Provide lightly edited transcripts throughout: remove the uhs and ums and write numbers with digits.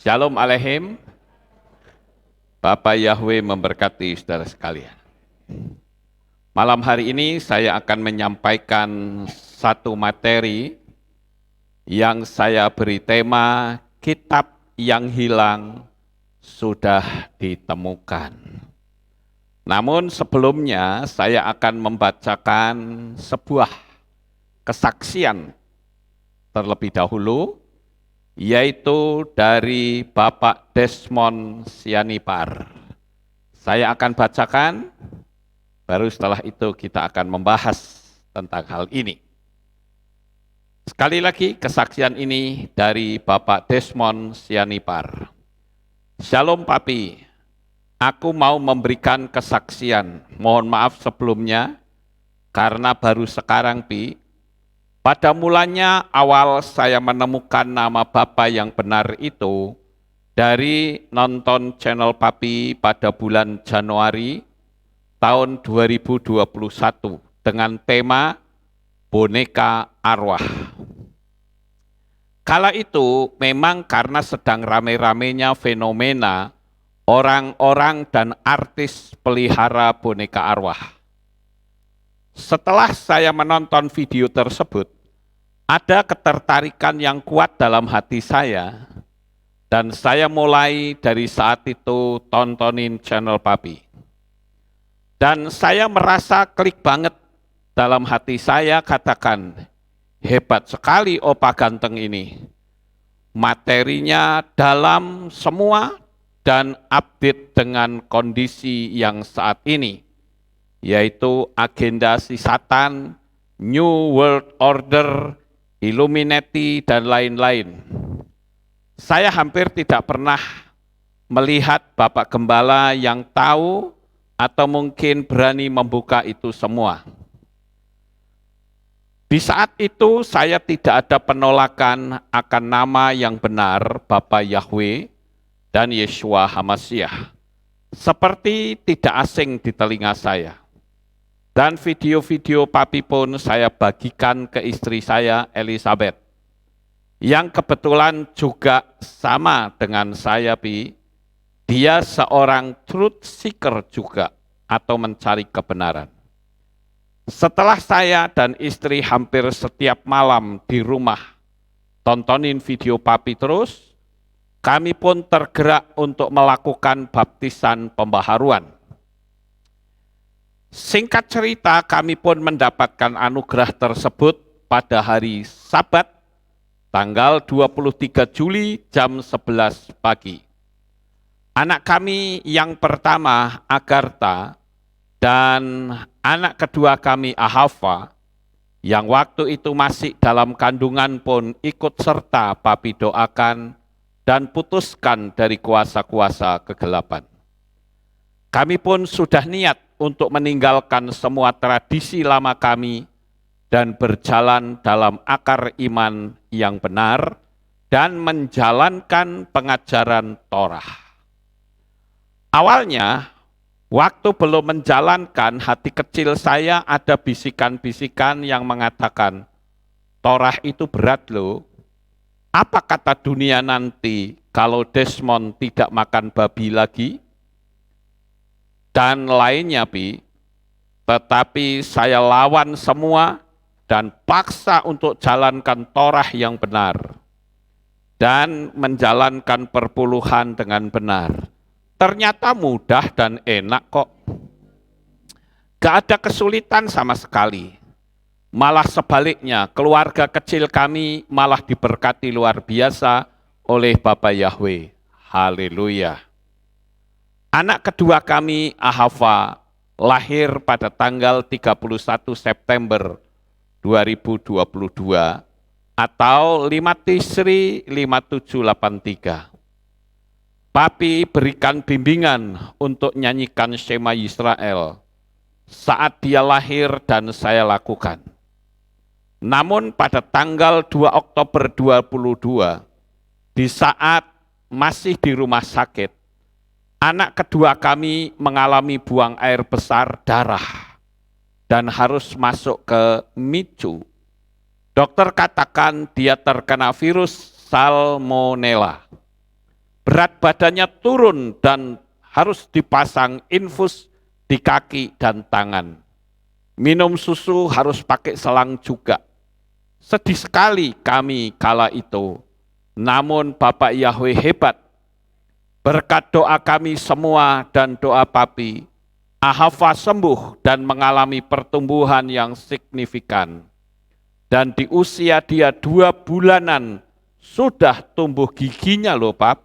Shalom Aleichem, Bapak Yahweh memberkati saudara sekalian. Malam hari ini saya akan menyampaikan satu materi yang saya beri tema Kitab yang Hilang Sudah Ditemukan. Namun sebelumnya saya akan membacakan sebuah kesaksian terlebih dahulu, yaitu dari Bapak Desmond Sianipar. Saya akan bacakan, baru setelah itu kita akan membahas tentang hal ini. Sekali lagi kesaksian ini dari Bapak Desmond Sianipar. Shalom Papi, aku mau memberikan kesaksian. Mohon maaf sebelumnya, karena baru sekarang Pi. Pada mulanya awal saya menemukan nama Bapak yang benar itu dari nonton channel Papi pada bulan Januari tahun 2021 dengan tema Boneka Arwah. Kala itu memang karena sedang rame-ramenya fenomena orang-orang dan artis pelihara boneka arwah. Setelah saya menonton video tersebut, ada ketertarikan yang kuat dalam hati saya, dan saya mulai dari saat itu tontonin channel Papi. Dan saya merasa klik banget dalam hati saya, katakan, hebat sekali Opa ganteng ini. Materinya dalam semua dan update dengan kondisi yang saat ini, yaitu agenda si Satan, New World Order, Illuminati, dan lain-lain. Saya hampir tidak pernah melihat Bapak Gembala yang tahu atau mungkin berani membuka itu semua. Di saat itu saya tidak ada penolakan akan nama yang benar Bapak Yahweh dan Yeshua HaMashiach. Seperti tidak asing di telinga saya. Dan video-video Papi pun saya bagikan ke istri saya, Elizabeth, yang kebetulan juga sama dengan saya, Pi. Dia seorang truth seeker juga, atau mencari kebenaran. Setelah saya dan istri hampir setiap malam di rumah tontonin video Papi terus, kami pun tergerak untuk melakukan baptisan pembaharuan. Singkat cerita, kami pun mendapatkan anugerah tersebut pada hari Sabat, tanggal 23 Juli jam 11 pagi. Anak kami yang pertama, Agartha, dan anak kedua kami, Ahava, yang waktu itu masih dalam kandungan pun ikut serta Papi doakan dan putuskan dari kuasa-kuasa kegelapan. Kami pun sudah niat untuk meninggalkan semua tradisi lama kami dan berjalan dalam akar iman yang benar dan menjalankan pengajaran Torah. Awalnya, waktu belum menjalankan, hati kecil saya ada bisikan-bisikan yang mengatakan, Torah itu berat loh. Apa kata dunia nanti kalau Desmond tidak makan babi lagi? Dan lainnya, Pi, tetapi saya lawan semua dan paksa untuk jalankan Torah yang benar dan menjalankan perpuluhan dengan benar. Ternyata mudah dan enak kok. Gak ada kesulitan sama sekali. Malah sebaliknya, keluarga kecil kami malah diberkati luar biasa oleh Bapak Yahweh. Haleluya. Anak kedua kami, Ahava, lahir pada tanggal 31 September 2022 atau 5 Tisri 5783. Papi berikan bimbingan untuk nyanyikan Shema Yisrael saat dia lahir dan saya lakukan. Namun pada tanggal 2 Oktober 2022, di saat masih di rumah sakit, anak kedua kami mengalami buang air besar darah dan harus masuk ke MICU. Dokter katakan dia terkena virus Salmonella. berat badannya turun dan harus dipasang infus di kaki dan tangan. Minum susu harus pakai selang juga. Sedih sekali kami kala itu. Namun Bapak Yahweh hebat. Berkat doa kami semua dan doa Papi, Ahava sembuh dan mengalami pertumbuhan yang signifikan. Dan di usia dia 2 bulanan sudah tumbuh giginya loh Pap.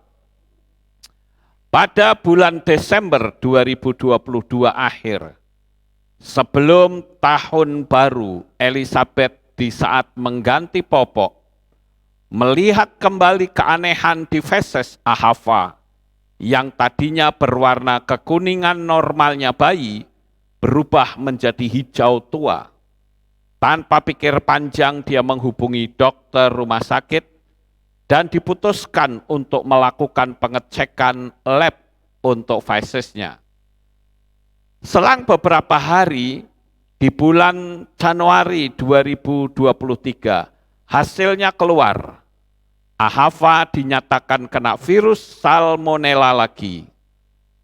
Pada bulan Desember 2022 akhir, sebelum tahun baru, Elizabeth di saat mengganti popok, melihat kembali keanehan di feses Ahava, yang tadinya berwarna kekuningan normalnya bayi, berubah menjadi hijau tua. Tanpa pikir panjang dia menghubungi dokter rumah sakit dan diputuskan untuk melakukan pengecekan lab untuk fesesnya. Selang beberapa hari, di bulan Januari 2023, hasilnya keluar. Ahava dinyatakan kena virus salmonella lagi.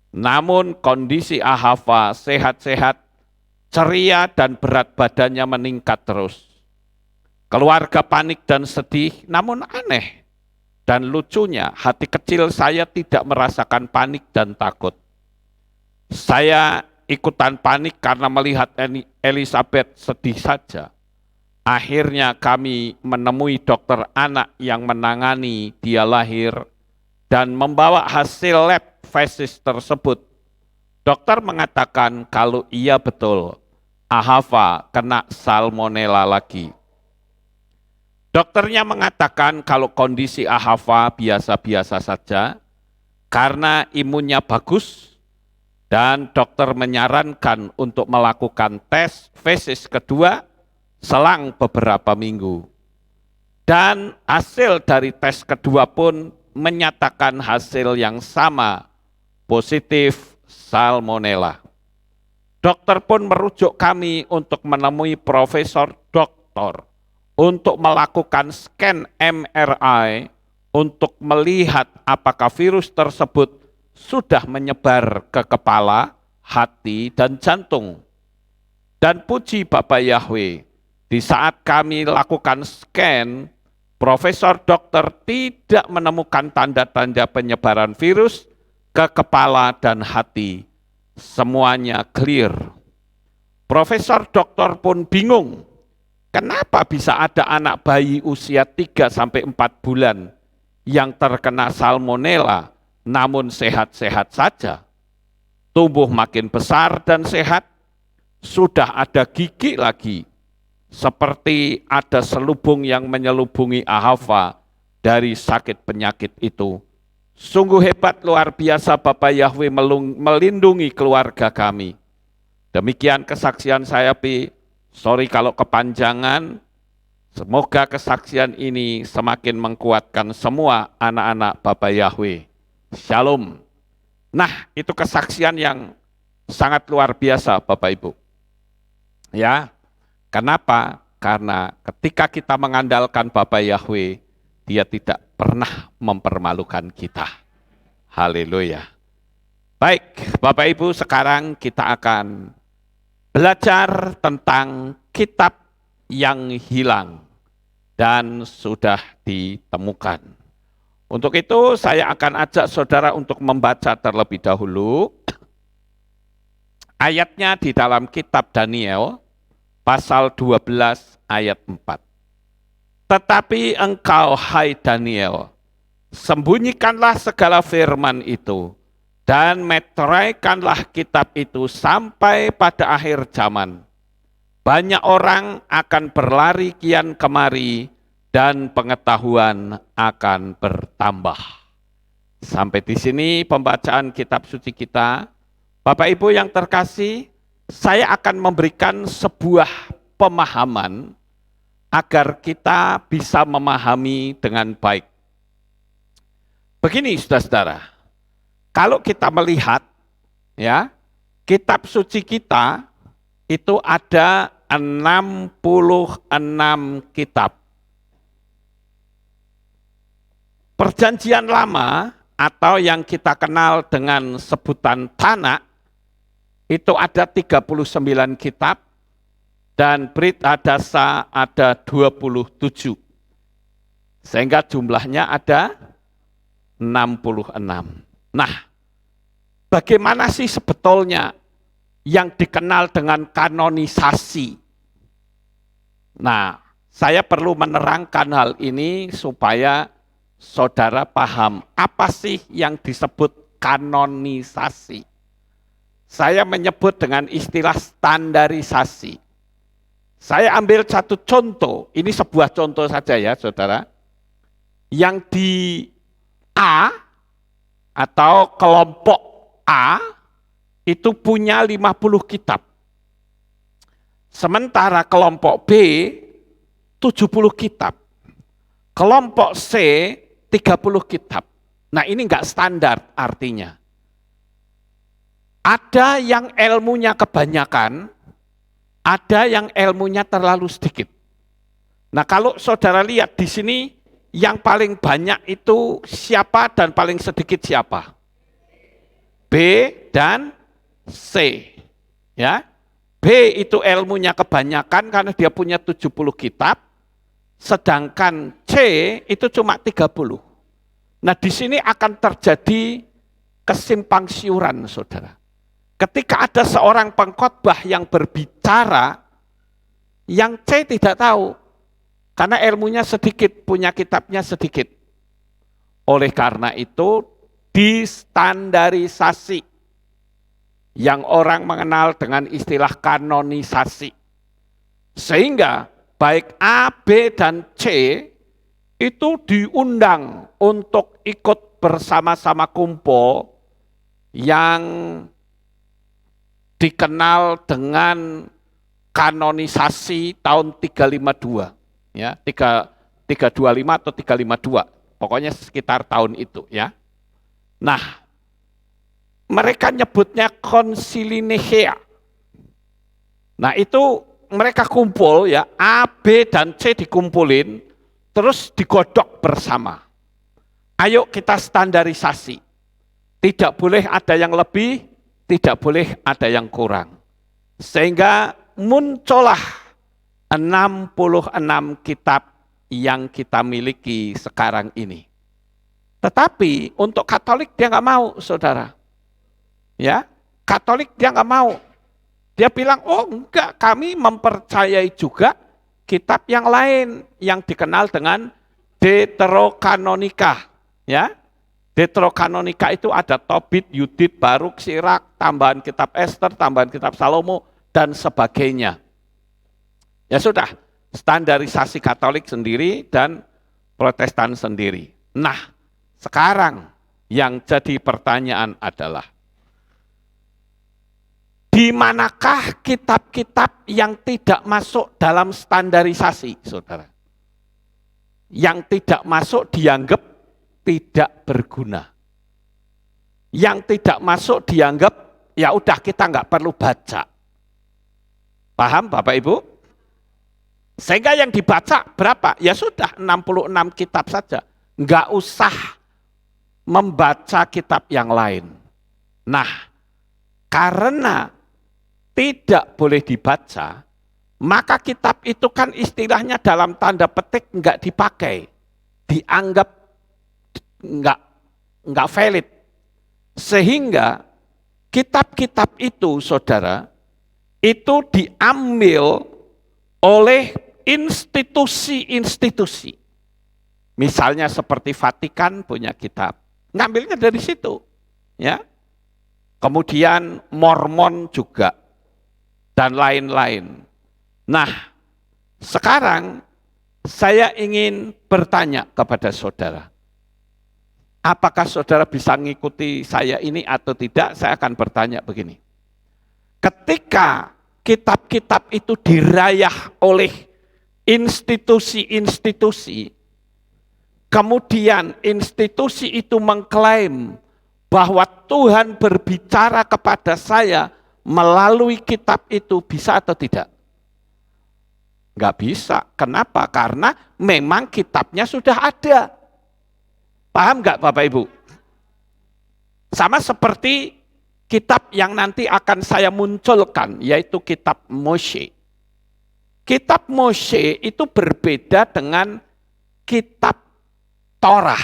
Namun kondisi Ahava sehat-sehat, ceria dan berat badannya meningkat terus. Keluarga panik dan sedih, namun aneh. Dan lucunya, hati kecil saya tidak merasakan panik dan takut. Saya ikutan panik karena melihat Elizabeth sedih saja. Akhirnya kami menemui dokter anak yang menangani dia lahir dan membawa hasil lab fesis tersebut. Dokter mengatakan kalau iya betul, Ahava kena salmonella lagi. Dokternya mengatakan kalau kondisi Ahava biasa-biasa saja karena imunnya bagus dan dokter menyarankan untuk melakukan tes fesis kedua selang beberapa minggu. Dan hasil dari tes kedua pun menyatakan hasil yang sama, positif salmonella. Dokter pun merujuk kami untuk menemui profesor doktor untuk melakukan scan MRI untuk melihat apakah virus tersebut sudah menyebar ke kepala, hati, dan jantung. Dan puji Bapak Yahweh, di saat kami lakukan scan, Profesor Dokter tidak menemukan tanda-tanda penyebaran virus ke kepala dan hati. Semuanya clear. Profesor Dokter pun bingung, kenapa bisa ada anak bayi usia 3-4 bulan yang terkena salmonella namun sehat-sehat saja. Tumbuh makin besar dan sehat, sudah ada gigi lagi. Seperti ada selubung yang menyelubungi Ahava dari sakit penyakit itu. Sungguh hebat luar biasa Bapak Yahweh melindungi keluarga kami. Demikian kesaksian saya, Pi. Sorry kalau kepanjangan. Semoga kesaksian ini semakin menguatkan semua anak-anak Bapak Yahweh. Shalom. Nah, itu kesaksian yang sangat luar biasa Bapak Ibu. Ya. Kenapa? Karena ketika kita mengandalkan Bapa Yahweh, Dia tidak pernah mempermalukan kita. Haleluya. Baik, Bapak Ibu, sekarang kita akan belajar tentang kitab yang hilang dan sudah ditemukan. Untuk itu saya akan ajak saudara untuk membaca terlebih dahulu ayatnya di dalam kitab Daniel, pasal 12 ayat 4. Tetapi engkau, hai Daniel, sembunyikanlah segala firman itu, dan meteraikanlah kitab itu sampai pada akhir zaman. Banyak orang akan berlari kian kemari, dan pengetahuan akan bertambah. Sampai di sini pembacaan kitab suci kita. Bapak Ibu yang terkasih, saya akan memberikan sebuah pemahaman agar kita bisa memahami dengan baik. Begini saudara-saudara, kalau kita melihat ya, kitab suci kita itu ada 66 kitab. Perjanjian Lama atau yang kita kenal dengan sebutan Tanakh itu ada 39 kitab dan Brit Hadasa ada 27. Sehingga jumlahnya ada 66. Nah, bagaimana sih sebetulnya yang dikenal dengan kanonisasi? Nah, saya perlu menerangkan hal ini supaya saudara paham apa sih yang disebut kanonisasi. Saya menyebut dengan istilah standarisasi. Saya ambil satu contoh, ini sebuah contoh saja ya saudara. Yang di A atau kelompok A itu punya 50 kitab. Sementara kelompok B 70 kitab. Kelompok C 30 kitab. Nah ini enggak standar artinya. Ada yang ilmunya kebanyakan, ada yang ilmunya terlalu sedikit. Nah kalau saudara lihat di sini, yang paling banyak itu siapa dan paling sedikit siapa? B dan C. Ya. B itu ilmunya kebanyakan karena dia punya 70 kitab, sedangkan C itu cuma 30. Nah, di sini akan terjadi kesimpang siuran, saudara. Ketika ada seorang pengkhotbah yang berbicara, yang C tidak tahu, karena ilmunya sedikit, punya kitabnya sedikit. Oleh karena itu, distandarisasi yang orang mengenal dengan istilah kanonisasi. Sehingga baik A, B, dan C itu diundang untuk ikut bersama-sama kumpul yang dikenal dengan kanonisasi tahun 352. Ya, 325 atau 352, pokoknya sekitar tahun itu ya. Nah, mereka nyebutnya konsili Nikea. Nah itu mereka kumpul ya, A, B, dan C dikumpulin, terus digodok bersama. Ayo kita standarisasi, tidak boleh ada yang lebih, tidak boleh ada yang kurang. Sehingga muncullah 66 kitab yang kita miliki sekarang ini. Tetapi untuk Katolik dia nggak mau, saudara. Ya, Katolik dia nggak mau. Dia bilang, oh enggak, kami mempercayai juga kitab yang lain yang dikenal dengan Deuterokanonika. Ya, Deuterokanonika itu ada Tobit, Yudit, Baruk, Sirak, tambahan kitab Ester, tambahan kitab Salomo, dan sebagainya. Ya sudah, standarisasi Katolik sendiri dan Protestan sendiri. Nah, sekarang yang jadi pertanyaan adalah, di manakah kitab-kitab yang tidak masuk dalam standarisasi, saudara? Yang tidak masuk dianggap tidak berguna. Yang tidak masuk dianggap, ya udah kita nggak perlu baca. Paham Bapak Ibu? Sehingga yang dibaca berapa? Ya sudah 66 kitab saja. Enggak usah membaca kitab yang lain. Nah, karena tidak boleh dibaca, maka kitab itu kan istilahnya dalam tanda petik enggak dipakai. Dianggap enggak valid. Sehingga kitab-kitab itu, saudara, itu diambil oleh institusi-institusi. Misalnya seperti Vatikan punya kitab. Ngambilnya dari situ. Ya. Kemudian Mormon juga. Dan lain-lain. Nah, sekarang saya ingin bertanya kepada saudara. Apakah saudara bisa mengikuti saya ini atau tidak? Saya akan bertanya begini. Ketika kitab-kitab itu dirayah oleh institusi-institusi, kemudian institusi itu mengklaim bahwa Tuhan berbicara kepada saya melalui kitab itu, bisa atau tidak? Enggak bisa. Kenapa? Karena memang kitabnya sudah ada. Paham enggak Bapak Ibu? Sama seperti kitab yang nanti akan saya munculkan, yaitu kitab Moshe. Kitab Moshe itu berbeda dengan kitab Torah.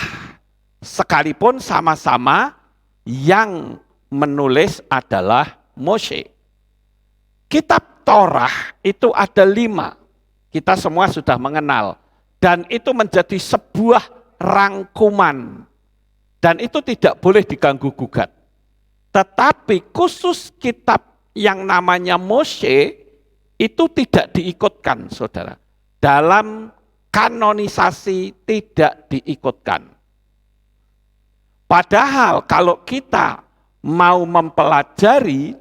Sekalipun sama-sama yang menulis adalah Moshe. Kitab Torah itu ada 5. Kita semua sudah mengenal. Dan itu menjadi sebuah rangkuman. Dan itu tidak boleh diganggu-gugat. Tetapi khusus kitab yang namanya Moshe itu tidak diikutkan, saudara. Dalam kanonisasi tidak diikutkan. Padahal kalau kita mau mempelajari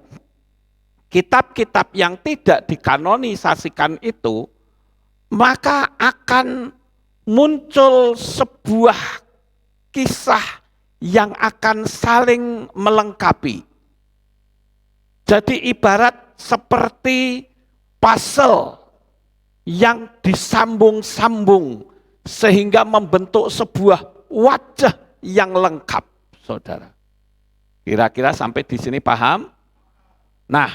kitab-kitab yang tidak dikanonisasikan itu, maka akan muncul sebuah kisah yang akan saling melengkapi. Jadi ibarat seperti puzzle yang disambung-sambung sehingga membentuk sebuah wajah yang lengkap, saudara. Kira-kira sampai di sini paham? Nah,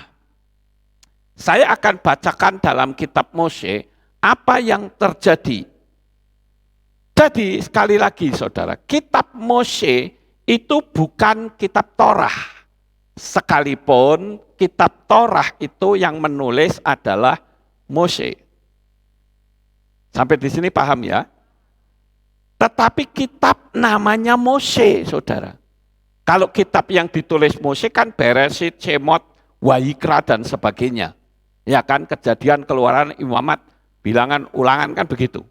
saya akan bacakan dalam kitab Moshe apa yang terjadi. Jadi sekali lagi saudara, kitab Moshe itu bukan kitab Torah. Sekalipun kitab Torah itu yang menulis adalah Moshe. Sampai di sini paham ya? Tetapi kitab namanya Moshe, saudara. Kalau kitab yang ditulis Moshe kan Bereshit, Shemot, Wayikra dan sebagainya. Ya kan, Kejadian, Keluaran, Imamat, Bilangan, Ulangan kan begitu.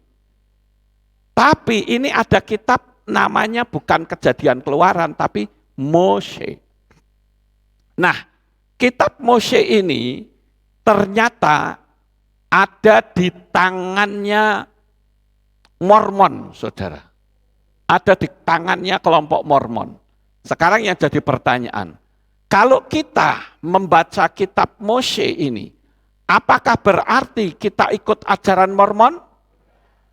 Tapi ini ada kitab namanya bukan Kejadian, Keluaran, tapi Moshe. Nah, kitab Moshe ini ternyata ada di tangannya Mormon, saudara. Ada di tangannya kelompok Mormon. Sekarang yang jadi pertanyaan, kalau kita membaca kitab Moshe ini, apakah berarti kita ikut ajaran Mormon?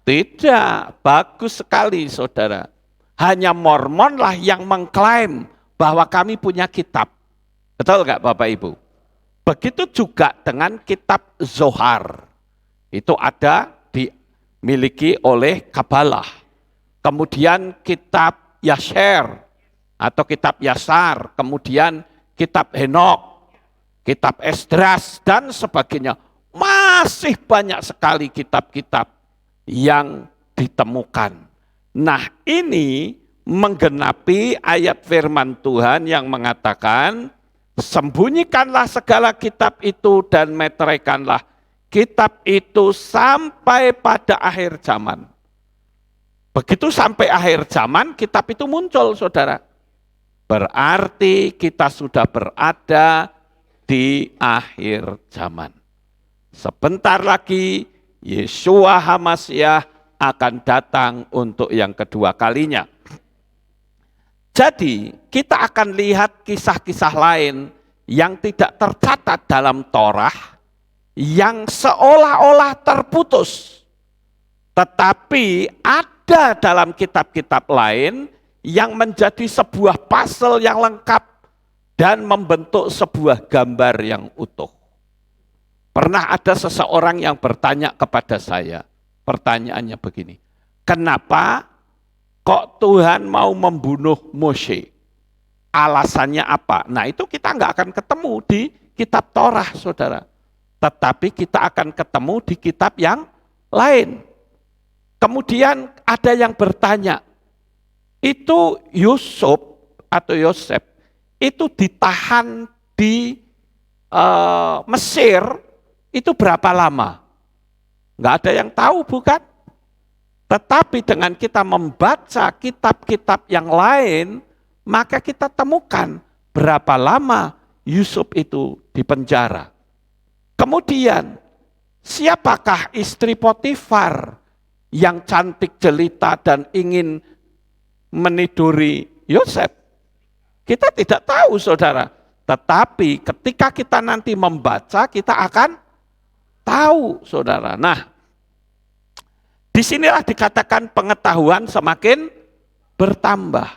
Tidak, bagus sekali saudara. Hanya Mormonlah yang mengklaim bahwa kami punya kitab. Betul nggak Bapak Ibu? Begitu juga dengan kitab Zohar. Itu ada dimiliki oleh Kabbalah. Kemudian kitab Yasher atau kitab Yasar. Kemudian kitab Henok, kitab Esdras dan sebagainya. Masih banyak sekali kitab-kitab yang ditemukan. Nah, ini menggenapi ayat firman Tuhan yang mengatakan, sembunyikanlah segala kitab itu dan meteraikanlah kitab itu sampai pada akhir zaman. Begitu sampai akhir zaman, kitab itu muncul, saudara. Berarti kita sudah berada di akhir zaman. Sebentar lagi Yeshua HaMasyiah akan datang untuk yang kedua kalinya. Jadi kita akan lihat kisah-kisah lain yang tidak tercatat dalam Torah, yang seolah-olah terputus. Tetapi ada dalam kitab-kitab lain yang menjadi sebuah puzzle yang lengkap dan membentuk sebuah gambar yang utuh. Pernah ada seseorang yang bertanya kepada saya, pertanyaannya begini, kenapa kok Tuhan mau membunuh Moshe? Alasannya apa? Nah itu kita nggak akan ketemu di kitab Torah, saudara. Tetapi kita akan ketemu di kitab yang lain. Kemudian ada yang bertanya, itu Yusuf atau Yosef itu ditahan di Mesir, itu berapa lama? Nggak ada yang tahu, bukan? Tetapi dengan kita membaca kitab-kitab yang lain, maka kita temukan berapa lama Yusuf itu di penjara. Kemudian, siapakah istri Potifar yang cantik jelita dan ingin meniduri Yosef? Kita tidak tahu, saudara. Tetapi ketika kita nanti membaca, kita akan tahu, saudara. Nah, disinilah dikatakan pengetahuan semakin bertambah.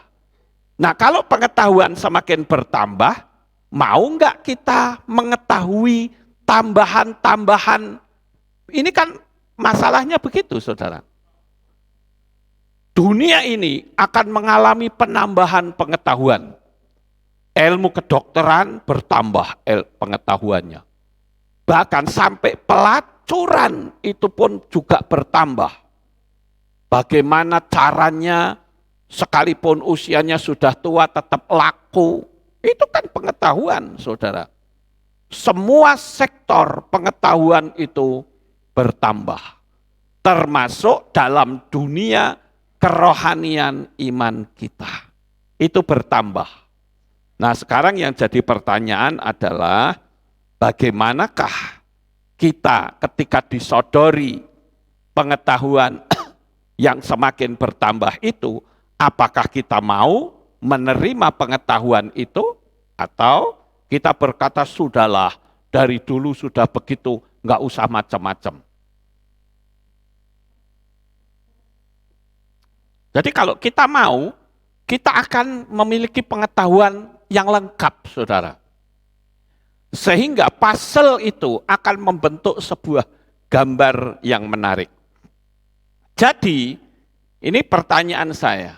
Nah, kalau pengetahuan semakin bertambah, mau nggak kita mengetahui tambahan-tambahan? Ini kan masalahnya begitu, saudara. Dunia ini akan mengalami penambahan pengetahuan. Ilmu kedokteran bertambah pengetahuannya. Bahkan sampai pelacuran itu pun juga bertambah. Bagaimana caranya sekalipun usianya sudah tua tetap laku. Itu kan pengetahuan, saudara. Semua sektor pengetahuan itu bertambah. Termasuk dalam dunia kerohanian iman kita. Itu bertambah. Nah, sekarang yang jadi pertanyaan adalah bagaimanakah kita ketika disodori pengetahuan yang semakin bertambah itu, apakah kita mau menerima pengetahuan itu atau kita berkata sudahlah dari dulu sudah begitu, nggak usah macam-macam. Jadi kalau kita mau, kita akan memiliki pengetahuan yang lengkap, saudara. Sehingga puzzle itu akan membentuk sebuah gambar yang menarik. Jadi, ini pertanyaan saya.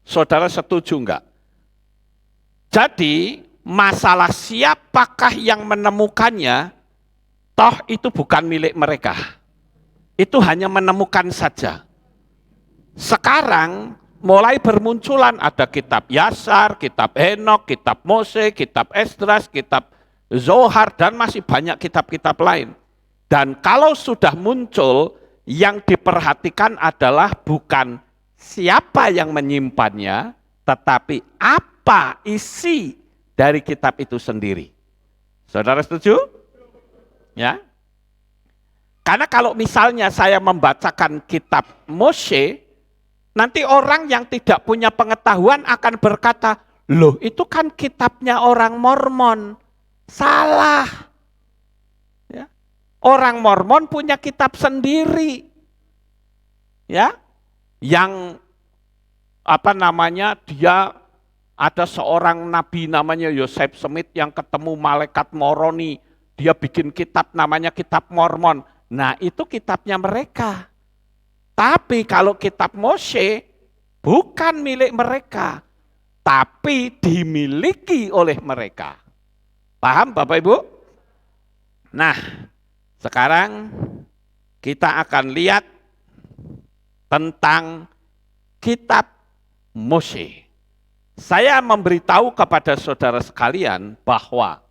Saudara setuju enggak? Jadi, masalah siapakah yang menemukannya, toh itu bukan milik mereka. Itu hanya menemukan saja. Sekarang mulai bermunculan ada kitab Yasar, kitab Henok, kitab Mose, kitab Esdras, kitab Zohar, dan masih banyak kitab-kitab lain. Dan kalau sudah muncul, yang diperhatikan adalah bukan siapa yang menyimpannya, tetapi apa isi dari kitab itu sendiri. Saudara setuju? Ya. Karena kalau misalnya saya membacakan kitab Mose, nanti orang yang tidak punya pengetahuan akan berkata, loh itu kan kitabnya orang Mormon. Salah. Ya. Orang Mormon punya kitab sendiri. Ya. Yang dia ada seorang nabi namanya Joseph Smith yang ketemu malaikat Moroni. Dia bikin kitab namanya kitab Mormon. Nah itu kitabnya mereka. Tapi kalau kitab Mose bukan milik mereka, tapi dimiliki oleh mereka. Paham Bapak Ibu? Nah, sekarang kita akan lihat tentang kitab Mose. Saya memberitahu kepada saudara sekalian bahwa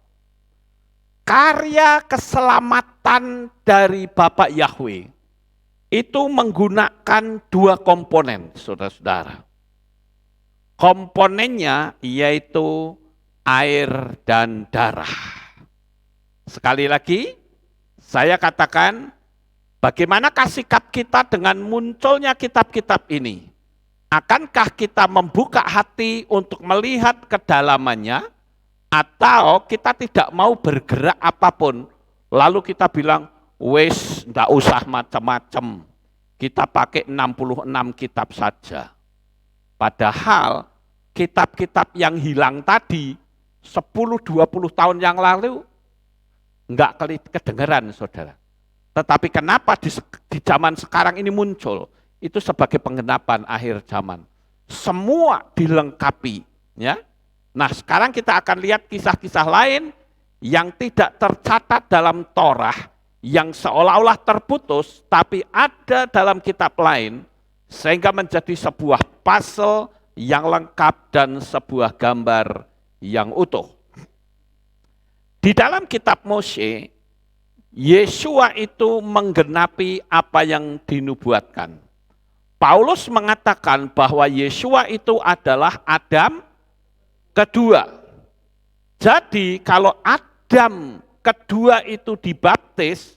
karya keselamatan dari Bapak Yahweh itu menggunakan dua komponen, saudara-saudara. Komponennya yaitu air dan darah. Sekali lagi, saya katakan, bagaimanakah sikap kita dengan munculnya kitab-kitab ini? Akankah kita membuka hati untuk melihat kedalamannya, atau kita tidak mau bergerak apapun, lalu kita bilang, wes, enggak usah macam-macam. Kita pakai 66 kitab saja. Padahal kitab-kitab yang hilang tadi 10-20 tahun yang lalu enggak kedengeran, saudara. Tetapi kenapa di zaman sekarang ini muncul? Itu sebagai penggenapan akhir zaman. Semua dilengkapi, ya. Nah, sekarang kita akan lihat kisah-kisah lain yang tidak tercatat dalam Torah, yang seolah-olah terputus, tapi ada dalam kitab lain, sehingga menjadi sebuah puzzle yang lengkap dan sebuah gambar yang utuh. Di dalam kitab Mose, Yesua itu menggenapi apa yang dinubuatkan. Paulus mengatakan bahwa Yesua itu adalah Adam kedua. Jadi kalau Adam kedua itu dibaptis,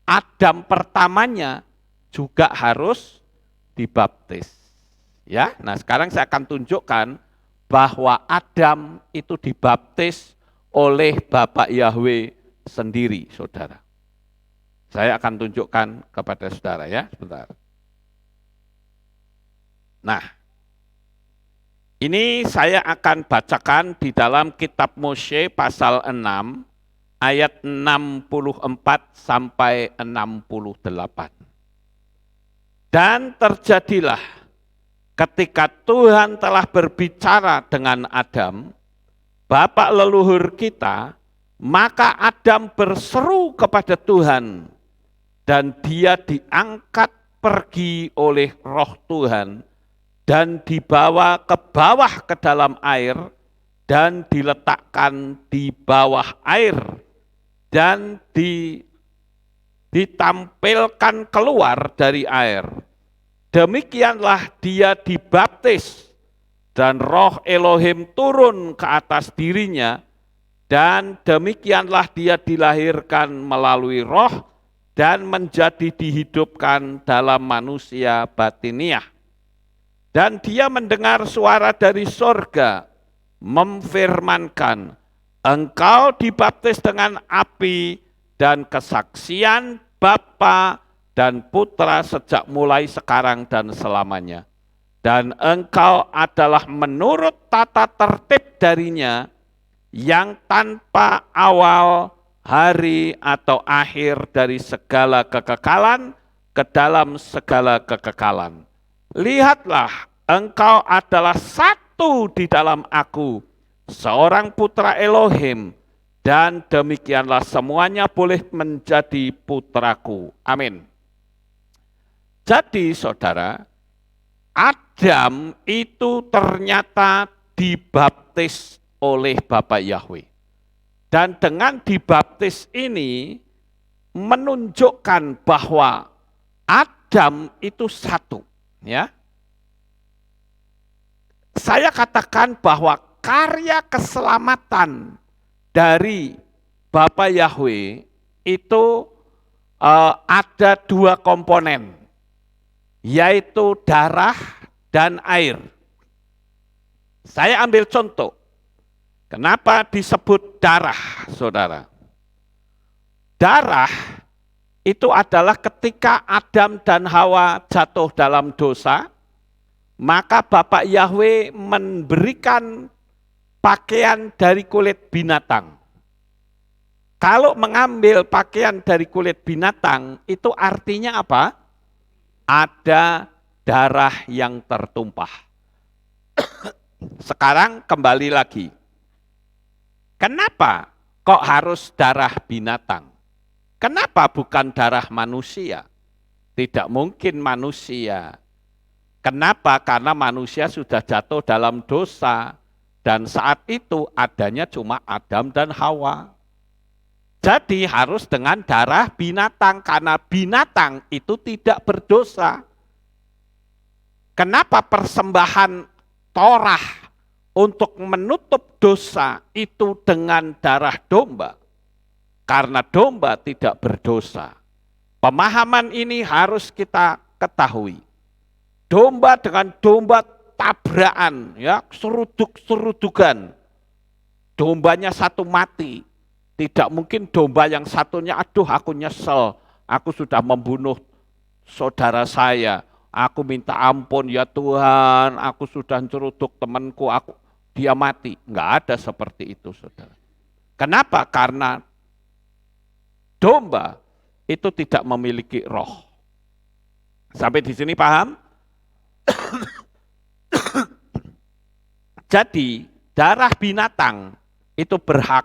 Adam pertamanya juga harus dibaptis. Ya, nah sekarang saya akan tunjukkan bahwa Adam itu dibaptis oleh Bapak Yahweh sendiri, saudara. Saya akan tunjukkan kepada saudara ya, sebentar. Nah, Ini saya akan bacakan di dalam kitab Mose pasal 6 ayat 64 sampai 68. Dan terjadilah ketika Tuhan telah berbicara dengan Adam, bapak leluhur kita, maka Adam berseru kepada Tuhan dan dia diangkat pergi oleh Roh Tuhan dan dibawa ke bawah ke dalam air dan diletakkan di bawah air dan ditampilkan keluar dari air. Demikianlah dia dibaptis dan Roh Elohim turun ke atas dirinya dan demikianlah dia dilahirkan melalui Roh dan menjadi dihidupkan dalam manusia batiniah. Dan dia mendengar suara dari sorga, memfirmankan, engkau dibaptis dengan api dan kesaksian Bapa dan Putra sejak mulai sekarang dan selamanya. Dan engkau adalah menurut tata tertib darinya, yang tanpa awal, hari atau akhir dari segala kekekalan ke dalam segala kekekalan. Lihatlah, engkau adalah satu di dalam aku, seorang putra Elohim, dan demikianlah semuanya boleh menjadi putraku. Amin. Jadi saudara, Adam itu ternyata dibaptis oleh Bapa Yahweh. Dan dengan dibaptis ini menunjukkan bahwa Adam itu satu. Ya, saya katakan bahwa karya keselamatan dari Bapa Yahweh itu ada dua komponen, yaitu darah dan air. Saya ambil contoh, kenapa disebut darah, saudara? Darah itu adalah ketika Adam dan Hawa jatuh dalam dosa, maka Bapak Yahweh memberikan pakaian dari kulit binatang. Kalau mengambil pakaian dari kulit binatang, itu artinya apa? Ada darah yang tertumpah. Sekarang kembali lagi. Kenapa kok harus darah binatang? Kenapa bukan darah manusia? Tidak mungkin manusia. Kenapa? Karena manusia sudah jatuh dalam dosa. Dan saat itu adanya cuma Adam dan Hawa. Jadi harus dengan darah binatang. Karena binatang itu tidak berdosa. Kenapa persembahan Torah untuk menutup dosa itu dengan darah domba? Karena domba tidak berdosa. Pemahaman ini harus kita ketahui. Domba dengan domba tabrakan, ya, seruduk-serudukan. Dombanya satu mati. Tidak mungkin domba yang satunya, aduh aku nyesel, aku sudah membunuh saudara saya. Aku minta ampun ya Tuhan, aku sudah ceruduk temanku, dia mati. Enggak ada seperti itu, saudara. Kenapa? Karena domba itu tidak memiliki roh. Sampai di sini paham? Jadi darah binatang itu berhak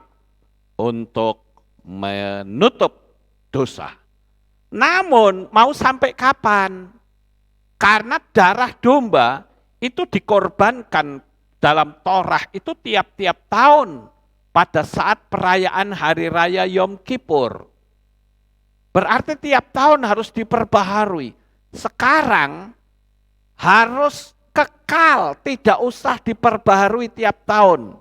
untuk menutup dosa. Namun mau sampai kapan? Karena darah domba itu dikorbankan dalam Torah itu tiap-tiap tahun pada saat perayaan Hari Raya Yom Kippur. Berarti tiap tahun harus diperbaharui. Sekarang harus kekal, tidak usah diperbaharui tiap tahun.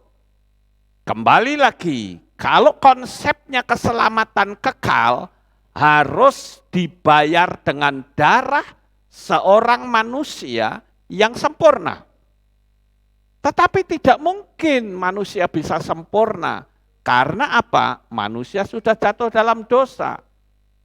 Kembali lagi, kalau konsepnya keselamatan kekal, harus dibayar dengan darah seorang manusia yang sempurna. Tetapi tidak mungkin manusia bisa sempurna. Karena apa? Manusia sudah jatuh dalam dosa.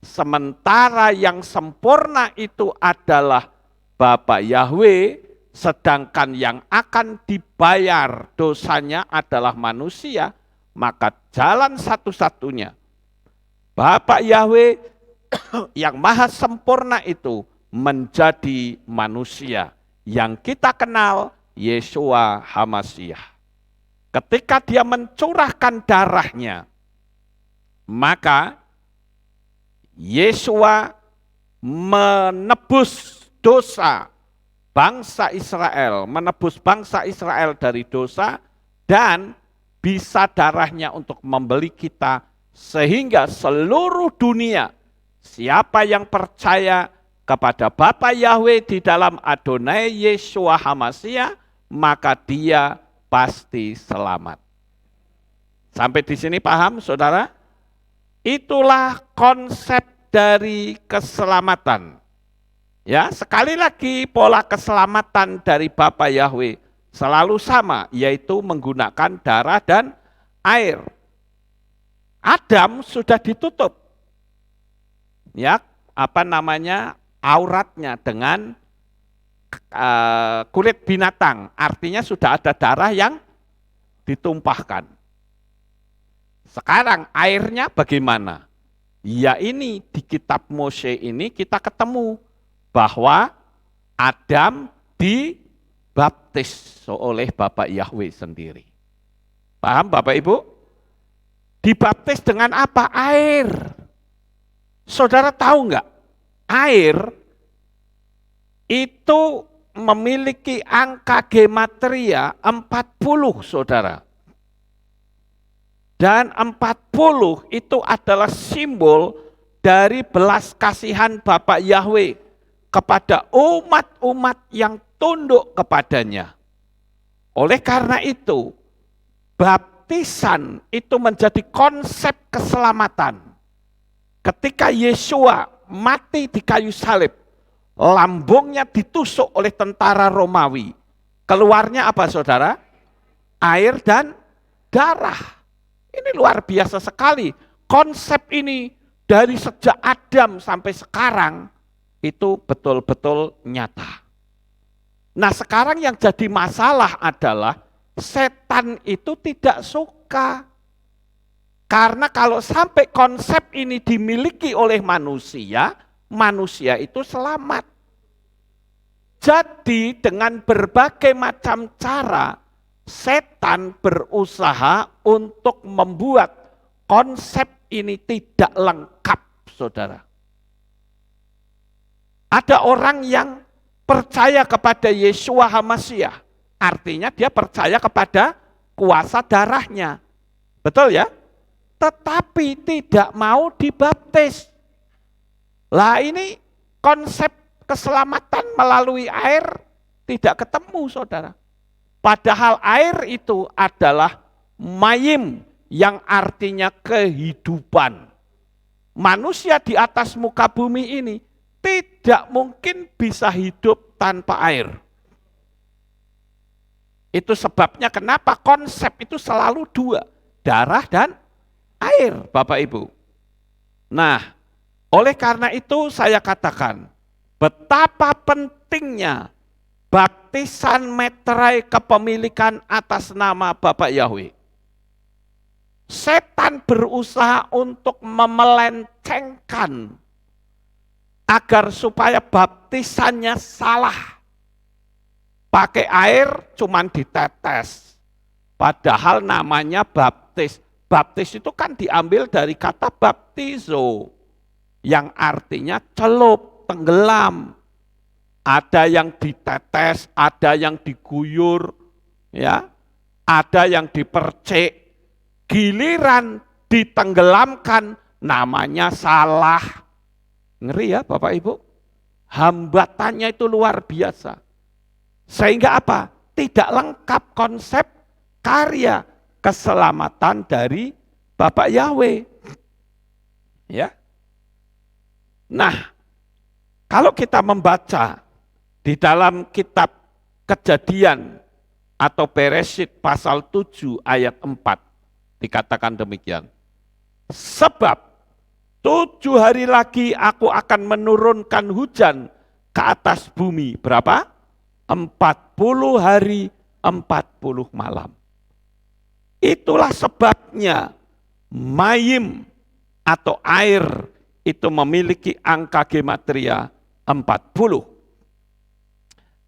Sementara yang sempurna itu adalah Bapa Yahweh sedangkan yang akan dibayar dosanya adalah manusia, maka jalan satu-satunya Bapa Yahweh yang maha sempurna itu menjadi manusia yang kita kenal Yeshua HaMasyiah. Ketika dia mencurahkan darahnya, maka Yeshua menebus dosa bangsa Israel, menebus bangsa Israel dari dosa, dan bisa darahnya untuk membeli kita, sehingga seluruh dunia, siapa yang percaya kepada Bapa Yahweh di dalam Adonai Yeshua HaMasyiah, maka dia pasti selamat. Sampai di sini paham, saudara? Itulah konsep dari keselamatan. Ya, sekali lagi pola keselamatan dari Bapa Yahweh selalu sama, yaitu menggunakan darah dan air. Adam sudah ditutup, ya, auratnya dengan kulit binatang, artinya sudah ada darah yang ditumpahkan. Sekarang airnya bagaimana? Ya, ini di kitab Mose ini kita ketemu bahwa Adam dibaptis oleh Bapak Yahweh sendiri. Paham Bapak Ibu? Dibaptis dengan apa? Air. Saudara tahu enggak? Air itu memiliki angka gematria 40, saudara. Dan 40 itu adalah simbol dari belas kasihan Bapak Yahweh kepada umat-umat yang tunduk kepadanya. Oleh karena itu, baptisan itu menjadi konsep keselamatan. Ketika Yeshua mati di kayu salib, lambungnya ditusuk oleh tentara Romawi. Keluarnya apa saudara? Air dan darah. Ini luar biasa sekali. Konsep ini dari sejak Adam sampai sekarang itu betul-betul nyata. Nah, sekarang yang jadi masalah adalah setan itu tidak suka. Karena kalau sampai konsep ini dimiliki oleh manusia, manusia itu selamat. Jadi dengan berbagai macam cara, setan berusaha untuk membuat konsep ini tidak lengkap, saudara. Ada orang yang percaya kepada Yeshua HaMasyiah, artinya dia percaya kepada kuasa darahnya. Betul ya? Tetapi tidak mau dibaptis. Lah ini konsep keselamatan melalui air tidak ketemu, saudara. Padahal air itu adalah mayim, yang artinya kehidupan. Manusia di atas muka bumi ini tidak mungkin bisa hidup tanpa air. Itu sebabnya kenapa konsep itu selalu dua, darah dan air, Bapak Ibu. Nah, oleh karena itu saya katakan, betapa pentingnya baptisan meterai kepemilikan atas nama Bapak Yahweh. Setan berusaha untuk memelencengkan agar supaya baptisannya salah. Pakai air cuman ditetes, padahal namanya baptis. Baptis itu kan diambil dari kata baptizo, yang artinya celup, tenggelam. Ada yang ditetes, ada yang diguyur, ya, ada yang dipercik. Giliran ditenggelamkan, namanya salah. Ngeri ya Bapak Ibu? Hambatannya itu luar biasa. Sehingga apa? Tidak lengkap konsep karya keselamatan dari Bapak Yahweh. Ya. Nah, kalau kita membaca di dalam kitab Kejadian atau Bereshit pasal 7 ayat 4, dikatakan demikian. Sebab 7 hari lagi aku akan menurunkan hujan ke atas bumi. Berapa? 40 hari, 40 malam. Itulah sebabnya mayim atau air itu memiliki angka gematria 40.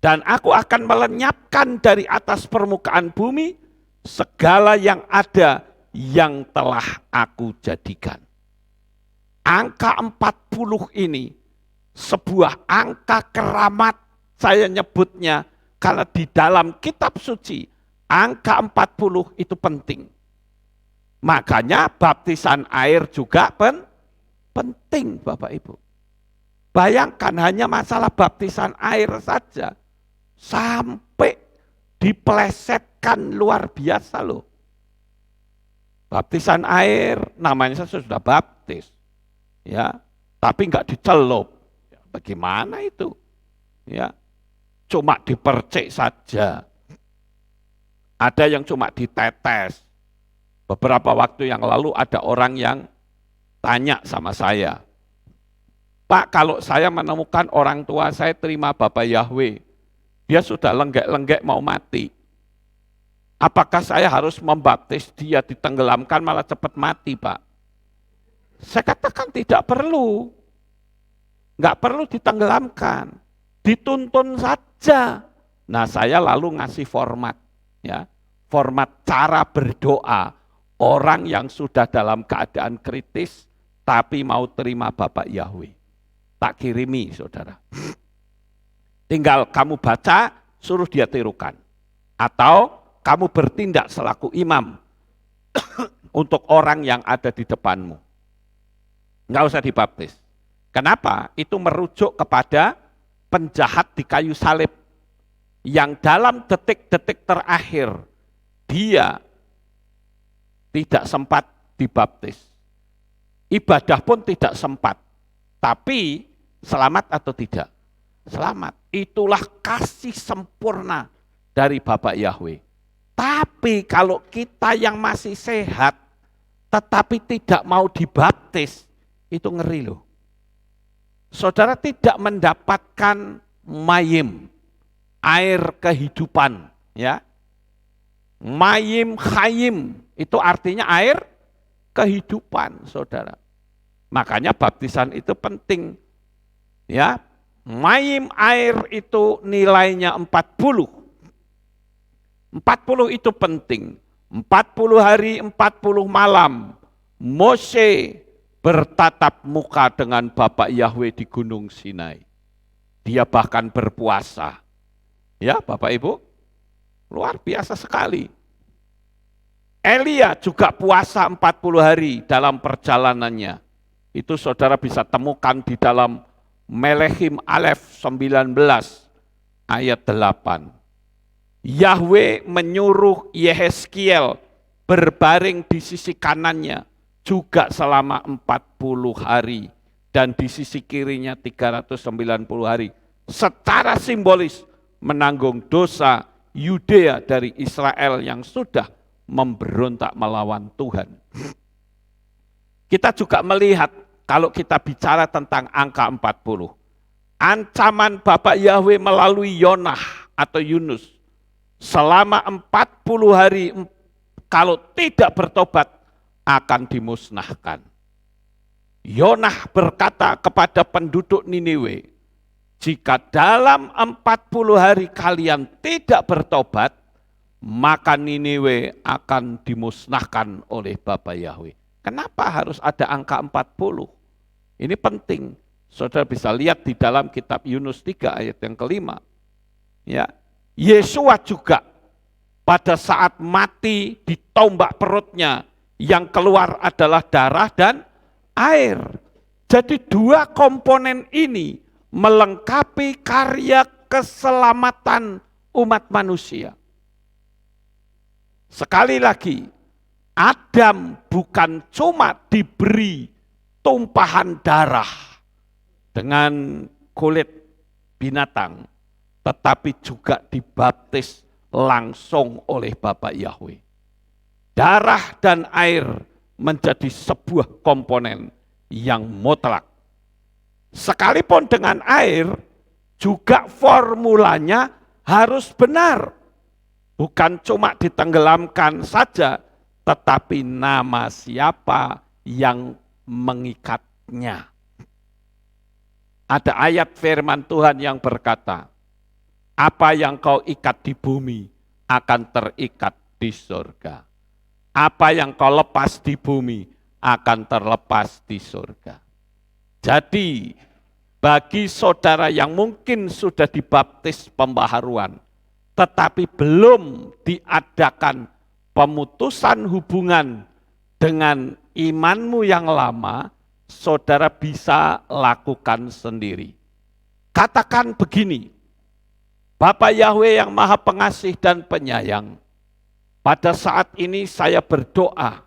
Dan aku akan melenyapkan dari atas permukaan bumi segala yang ada yang telah aku jadikan. Angka 40 ini sebuah angka keramat, saya nyebutnya, karena di dalam kitab suci angka 40 itu penting. Makanya baptisan air juga penting, Bapak Ibu. Bayangkan hanya masalah baptisan air saja, sampai dipelesetkan luar biasa loh. Baptisan air namanya saya sudah baptis, ya, tapi enggak dicelup. Bagaimana itu? Ya, cuma dipercik saja. Ada yang cuma ditetes. Beberapa waktu yang lalu ada orang yang tanya sama saya, Pak, kalau saya menemukan orang tua saya terima Bapak Yahweh, dia sudah lenggek-lenggek mau mati. Apakah saya harus membaptis dia ditenggelamkan malah cepat mati, Pak? Saya katakan tidak perlu. Enggak perlu ditenggelamkan. Dituntun saja. Nah, saya lalu ngasih format, ya. Format cara berdoa orang yang sudah dalam keadaan kritis tapi mau terima Bapak Yahweh. Tak kirimi, saudara. Tinggal kamu baca, suruh dia tirukan. Atau kamu bertindak selaku imam untuk orang yang ada di depanmu. Enggak usah dibaptis. Kenapa? Itu merujuk kepada penjahat di kayu salib yang dalam detik-detik terakhir dia tidak sempat dibaptis. Ibadah pun tidak sempat. Tapi selamat atau tidak? Selamat. Itulah kasih sempurna dari Bapak Yahweh. Tapi kalau kita yang masih sehat tetapi tidak mau dibaptis, itu ngeri loh. Saudara tidak mendapatkan mayim, air kehidupan, ya. Mayim khayim itu artinya air kehidupan, saudara. Makanya baptisan itu penting. Ya, mayim air itu nilainya 40. 40 itu penting. 40 hari, 40 malam. Mose bertatap muka dengan Bapak Yahweh di Gunung Sinai. Dia bahkan berpuasa. Ya, Bapak Ibu, luar biasa sekali. Elia juga puasa 40 hari dalam perjalanannya. Itu saudara bisa temukan di dalam Melehim Alef 19 ayat 8. Yahweh menyuruh Yehezkiel berbaring di sisi kanannya juga selama 40 hari dan di sisi kirinya 390 hari. Secara simbolis menanggung dosa Yudea dari Israel yang sudah memberontak melawan Tuhan. Kita juga melihat kalau kita bicara tentang angka 40. Ancaman Bapak Yahweh melalui Yonah atau Yunus. Selama 40 hari kalau tidak bertobat akan dimusnahkan. Yonah berkata kepada penduduk Niniwe, jika dalam 40 hari kalian tidak bertobat, maka Niniwe akan dimusnahkan oleh Bapak Yahweh. Kenapa harus ada angka 40? Ini penting. Saudara bisa lihat di dalam kitab Yunus 3 ayat yang kelima. Ya, Yesua juga pada saat mati ditombak perutnya, yang keluar adalah darah dan air. Jadi dua komponen ini melengkapi karya keselamatan umat manusia. Sekali lagi, Adam bukan cuma diberi tumpahan darah dengan kulit binatang, tetapi juga dibaptis langsung oleh Bapak Yahweh. Darah dan air menjadi sebuah komponen yang mutlak. Sekalipun dengan air, juga formulanya harus benar. Bukan cuma ditenggelamkan saja, tetapi nama siapa yang mengikatnya. Ada ayat firman Tuhan yang berkata, apa yang kau ikat di bumi akan terikat di surga. Apa yang kau lepas di bumi akan terlepas di surga. Jadi, bagi saudara yang mungkin sudah dibaptis pembaharuan, tetapi belum diadakan pemutusan hubungan dengan imanmu yang lama, saudara bisa lakukan sendiri. Katakan begini, Bapa Yahweh yang Maha Pengasih dan Penyayang, pada saat ini saya berdoa,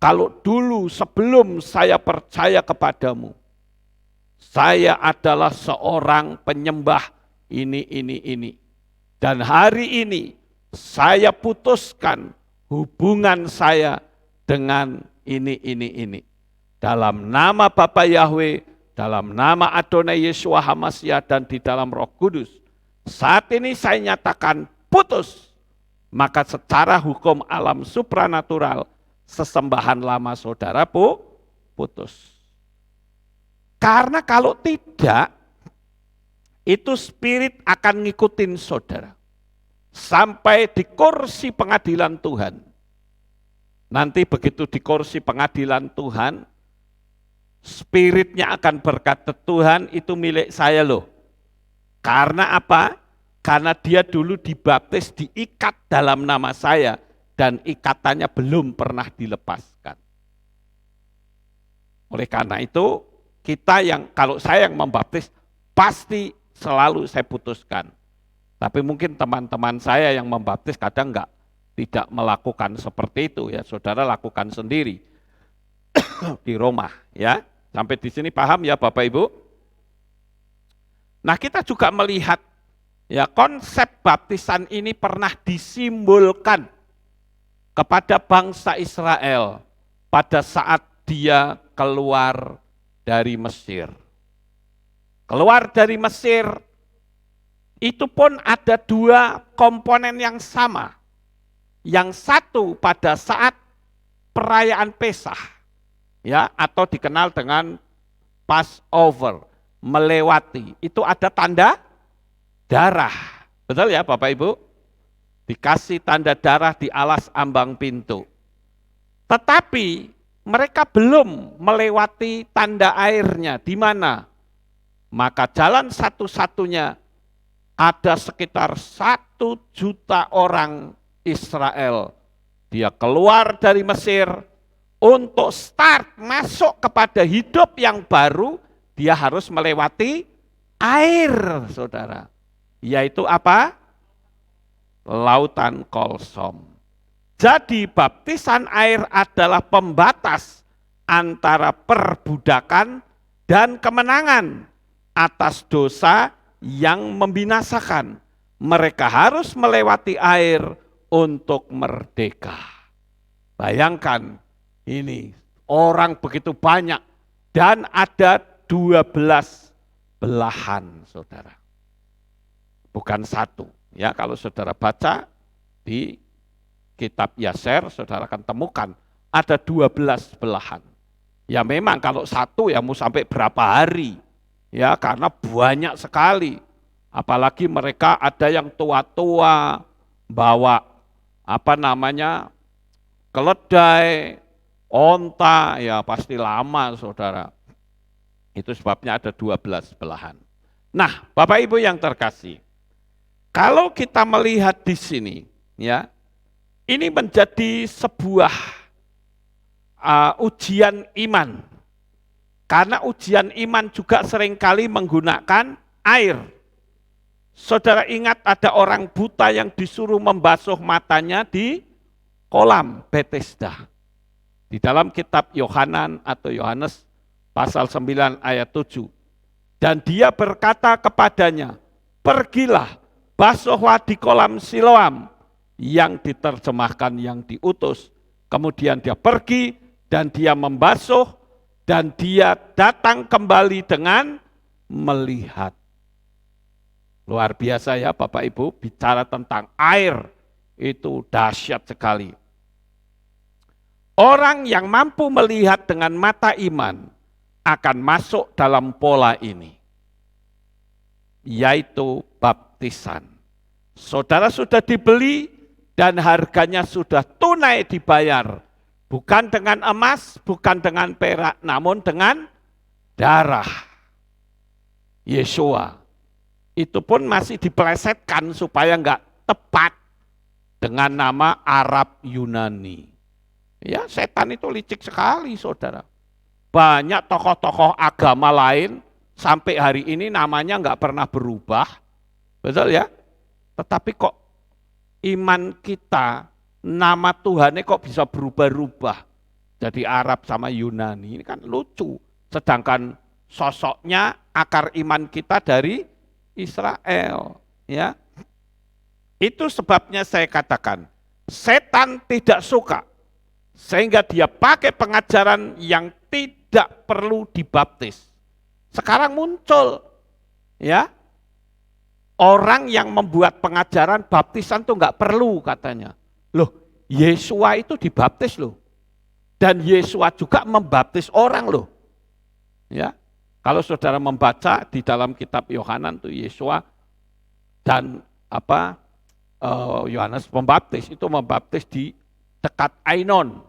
kalau dulu sebelum saya percaya kepadamu, saya adalah seorang penyembah ini. Dan hari ini saya putuskan hubungan saya dengan ini. Dalam nama Bapa Yahweh, dalam nama Adonai Yeshua HaMashiach dan di dalam Roh Kudus, saat ini saya nyatakan putus. Maka secara hukum alam supranatural, sesembahan lama saudara putus. Karena kalau tidak, itu spirit akan ngikutin saudara. Sampai di kursi pengadilan Tuhan. Nanti begitu di kursi pengadilan Tuhan, spiritnya akan berkata, Tuhan itu milik saya loh. Karena apa? Karena dia dulu dibaptis, diikat dalam nama saya, dan ikatannya belum pernah dilepaskan. Oleh karena itu, kita yang, kalau saya yang membaptis, pasti selalu saya putuskan. Tapi mungkin teman-teman saya yang membaptis kadang tidak melakukan seperti itu ya. Saudara lakukan sendiri di rumah ya. Sampai di sini paham ya Bapak Ibu? Nah, kita juga melihat ya konsep baptisan ini pernah disimbolkan kepada bangsa Israel pada saat dia keluar dari Mesir. Keluar dari Mesir, itu pun ada dua komponen yang sama. Yang satu pada saat perayaan Peskah, ya, atau dikenal dengan Passover, melewati. Itu ada tanda darah. Betul ya Bapak Ibu? Dikasih tanda darah di alas ambang pintu. Tetapi mereka belum melewati tanda airnya. Di mana? Maka jalan satu-satunya ada sekitar 1 juta orang Israel. Dia keluar dari Mesir untuk start masuk kepada hidup yang baru, dia harus melewati air, saudara. Yaitu apa? Lautan Kolsom. Jadi baptisan air adalah pembatas antara perbudakan dan kemenangan atas dosa yang membinasakan. Mereka harus melewati air untuk merdeka. Bayangkan ini orang begitu banyak dan ada 12 belahan saudara. Bukan satu. Ya, kalau saudara baca di kitab Yaser, saudara akan temukan ada 12 belahan. Ya memang kalau satu ya mau sampai berapa hari. Ya karena banyak sekali. Apalagi mereka ada yang tua-tua bawa keledai, onta, ya pasti lama saudara. Itu sebabnya ada 12 belahan. Nah Bapak Ibu yang terkasih, kalau kita melihat di sini, ya ini menjadi sebuah ujian iman. Karena ujian iman juga seringkali menggunakan air. Saudara ingat ada orang buta yang disuruh membasuh matanya di kolam Bethesda. Di dalam kitab Yohanan atau Yohanes pasal 9 ayat 7. Dan dia berkata kepadanya, pergilah, basuhlah di kolam Siloam, yang diterjemahkan yang diutus. Kemudian dia pergi dan dia membasuh, dan dia datang kembali dengan melihat. Luar biasa ya Bapak Ibu, bicara tentang air itu dahsyat sekali. Orang yang mampu melihat dengan mata iman akan masuk dalam pola ini, yaitu baptisan. Saudara sudah dibeli dan harganya sudah tunai dibayar, bukan dengan emas, bukan dengan perak, namun dengan darah Yesua. Itu pun masih dipelesetkan supaya enggak tepat dengan nama Arab Yunani. Ya, setan itu licik sekali, saudara. Banyak tokoh-tokoh agama lain sampai hari ini namanya enggak pernah berubah, betul ya? Tetapi kok iman kita, nama Tuhannya kok bisa berubah-ubah jadi Arab sama Yunani, ini kan lucu. Sedangkan sosoknya, akar iman kita dari Israel, ya. Itu sebabnya saya katakan, setan tidak suka, sehingga dia pakai pengajaran yang tidak perlu dibaptis. Sekarang muncul, ya, orang yang membuat pengajaran baptisan tuh nggak perlu katanya. Loh, Yesua itu dibaptis loh, dan Yesua juga membaptis orang loh, ya. Kalau saudara membaca di dalam kitab Yohanan tuh Yesua dan Yohanes Pembaptis itu membaptis di dekat Ainon.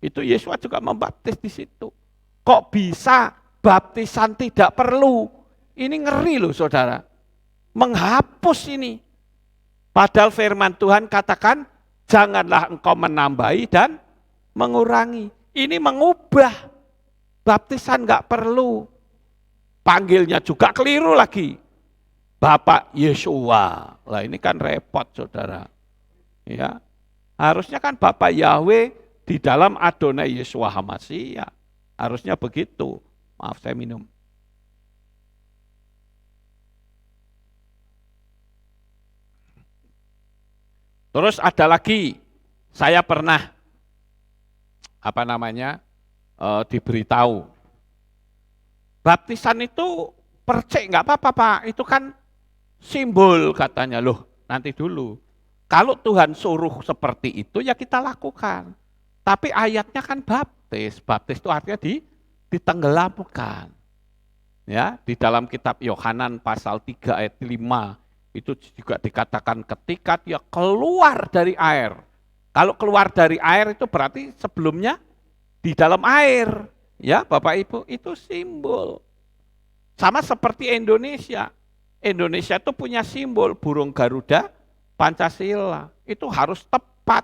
Itu Yesua juga membaptis di situ. Kok bisa baptisan tidak perlu? Ini ngeri loh saudara. Menghapus ini. Padahal firman Tuhan katakan, janganlah engkau menambahi dan mengurangi. Ini mengubah. Baptisan enggak perlu. Panggilnya juga keliru lagi. Bapak Yesua. Lah ini kan repot saudara. Ya. Harusnya kan Bapak Yahweh di dalam Adonai Yesua HaMashiach. Harusnya begitu. Maaf saya minum. Terus ada lagi, saya pernah diberitahu. Baptisan itu percik enggak apa-apa Pak, itu kan simbol katanya. Loh, nanti dulu. Kalau Tuhan suruh seperti itu ya kita lakukan. Tapi ayatnya kan baptis. Baptis itu artinya ditenggelamkan. Ya, di dalam kitab Yohanan pasal 3 ayat 5 itu juga dikatakan ketika dia keluar dari air. Kalau keluar dari air itu berarti sebelumnya di dalam air. Ya, Bapak Ibu, itu simbol. Sama seperti Indonesia. Indonesia itu punya simbol burung Garuda Pancasila. Itu harus tepat.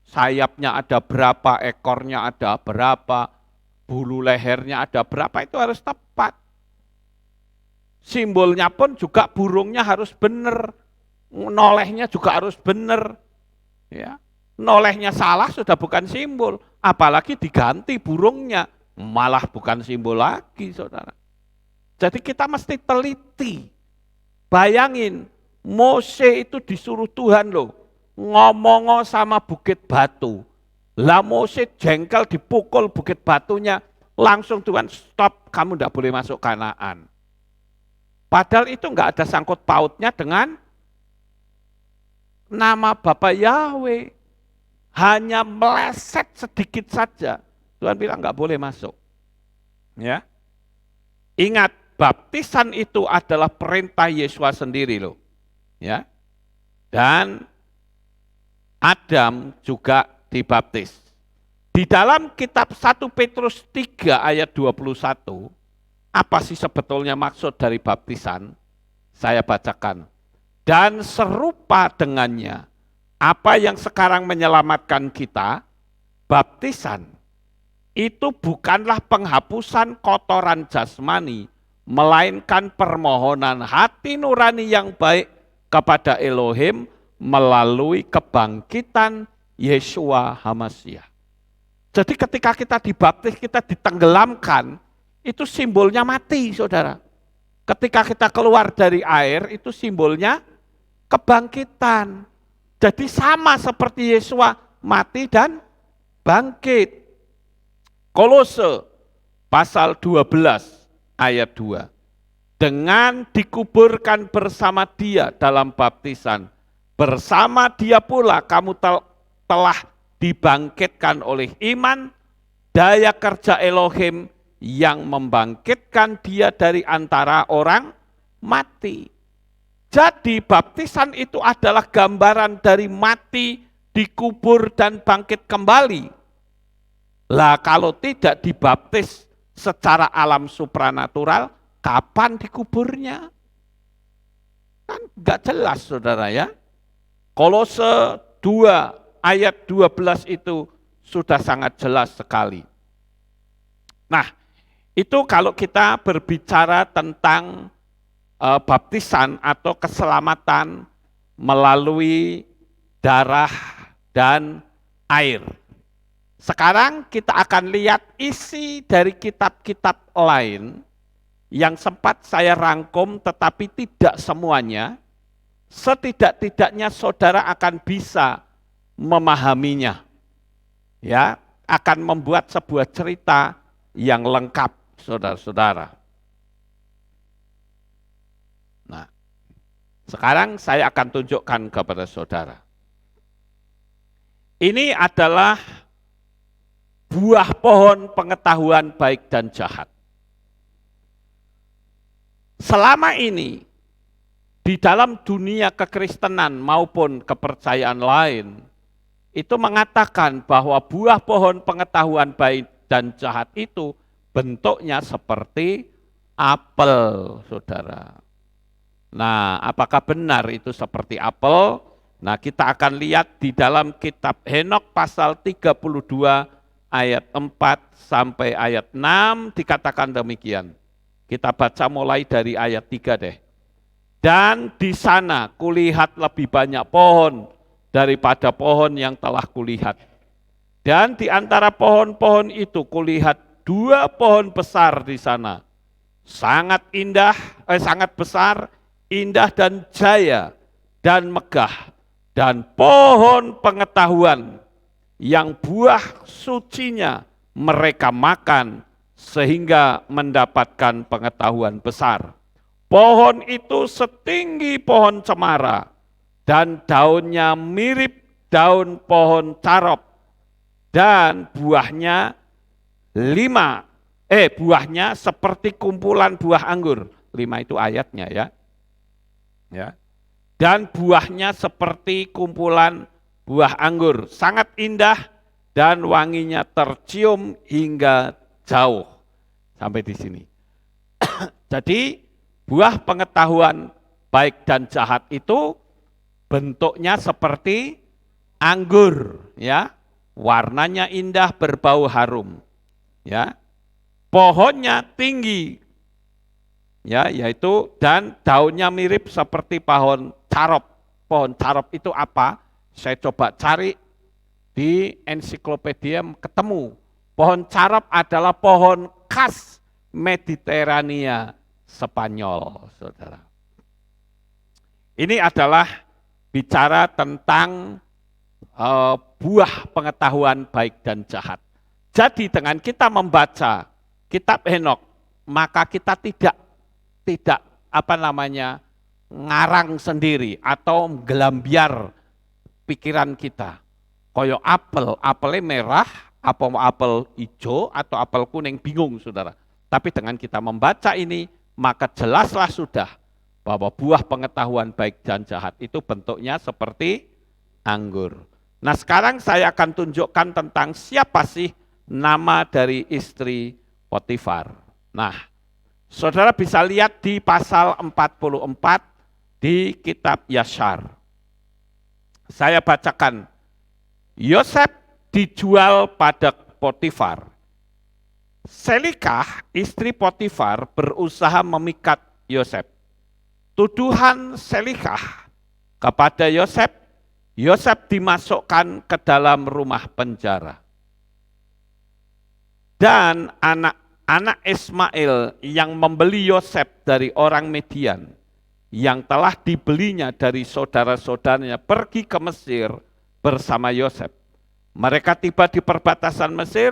Sayapnya ada berapa, ekornya ada berapa, bulu lehernya ada berapa, itu harus tepat. Simbolnya pun juga burungnya harus benar. Nolehnya juga harus benar. Ya. Nolehnya salah sudah bukan simbol. Apalagi diganti burungnya. Malah bukan simbol lagi, saudara. Jadi kita mesti teliti. Bayangin, Mose itu disuruh Tuhan loh, ngomong sama bukit batu. Lah Mose jengkel dipukul bukit batunya, langsung Tuhan stop, kamu tidak boleh masuk Kanaan. Padahal itu enggak ada sangkut pautnya dengan nama Bapa Yahweh. Hanya meleset sedikit saja. Tuhan bilang enggak boleh masuk. Ya. Ingat, baptisan itu adalah perintah Yesua sendiri loh. Ya. Dan Adam juga dibaptis. Di dalam kitab 1 Petrus 3 ayat 21, apa sih sebetulnya maksud dari baptisan? Saya bacakan. Dan serupa dengannya, apa yang sekarang menyelamatkan kita, baptisan, itu bukanlah penghapusan kotoran jasmani, melainkan permohonan hati nurani yang baik kepada Elohim melalui kebangkitan Yesua HaMashiach. Jadi ketika kita dibaptis, kita ditenggelamkan, itu simbolnya mati, saudara. Ketika kita keluar dari air, itu simbolnya kebangkitan. Jadi sama seperti Yesua mati dan bangkit. Kolose pasal 12 ayat 2. dengan dikuburkan bersama dia dalam baptisan. Bersama dia pula kamu telah dibangkitkan oleh iman, daya kerja Elohim yang membangkitkan dia dari antara orang mati. Jadi baptisan itu adalah gambaran dari mati, dikubur dan bangkit kembali. Lah kalau tidak dibaptis secara alam supranatural, kapan dikuburnya? Kan enggak jelas saudara ya. Kolose 2 ayat 12 itu sudah sangat jelas sekali. Nah, itu kalau kita berbicara tentang baptisan atau keselamatan melalui darah dan air. Sekarang kita akan lihat isi dari kitab-kitab lain yang sempat saya rangkum tetapi tidak semuanya. Setidak-tidaknya saudara akan bisa memahaminya. Ya, akan membuat sebuah cerita yang lengkap, saudara-saudara. Nah, sekarang saya akan tunjukkan kepada saudara. Ini adalah buah pohon pengetahuan baik dan jahat. Selama ini, di dalam dunia kekristenan maupun kepercayaan lain, itu mengatakan bahwa buah pohon pengetahuan baik dan jahat itu bentuknya seperti apel, saudara. Nah, apakah benar itu seperti apel? Nah, kita akan lihat di dalam kitab Henok pasal 32 ayat 4 sampai ayat 6 dikatakan demikian. Kita baca mulai dari ayat 3 deh. Dan di sana kulihat lebih banyak pohon daripada pohon yang telah kulihat. Dan di antara pohon-pohon itu kulihat 2 pohon besar di sana. Sangat indah, sangat besar, indah dan jaya dan megah. Dan pohon pengetahuan yang buah sucinya mereka makan sehingga mendapatkan pengetahuan besar. Pohon itu setinggi pohon cemara dan daunnya mirip daun pohon carop dan buahnya buahnya seperti kumpulan buah anggur. 5 itu ayatnya ya. Ya. Dan buahnya seperti kumpulan buah anggur, sangat indah dan wanginya tercium hingga jauh. Sampai di sini. Jadi buah pengetahuan baik dan jahat itu bentuknya seperti anggur, ya. Warnanya indah, berbau harum, ya. Pohonnya tinggi, ya, yaitu dan daunnya mirip seperti pohon carop. Pohon carop itu apa? Saya coba cari di ensiklopedia ketemu. Pohon carop adalah pohon khas Mediterania Spanyol, saudara. Ini adalah bicara tentang buah pengetahuan baik dan jahat. Jadi dengan kita membaca kitab Henok, maka kita tidak ngarang sendiri atau gelambiar pikiran kita. Koyo apelnya merah, apel hijau atau apel kuning, bingung saudara. Tapi dengan kita membaca ini, maka jelaslah sudah bahwa buah pengetahuan baik dan jahat itu bentuknya seperti anggur. Nah sekarang saya akan tunjukkan tentang siapa sih nama dari istri Potifar. Nah, saudara bisa lihat di pasal 44 di kitab Yashar. Saya bacakan, Yosef dijual pada Potifar. Selikah, istri Potifar, berusaha memikat Yosef. Tuduhan Selikah kepada Yosef, Yosef dimasukkan ke dalam rumah penjara. Dan anak Ismail yang membeli Yosef dari orang Median, yang telah dibelinya dari saudara-saudaranya, pergi ke Mesir bersama Yosef. Mereka tiba di perbatasan Mesir,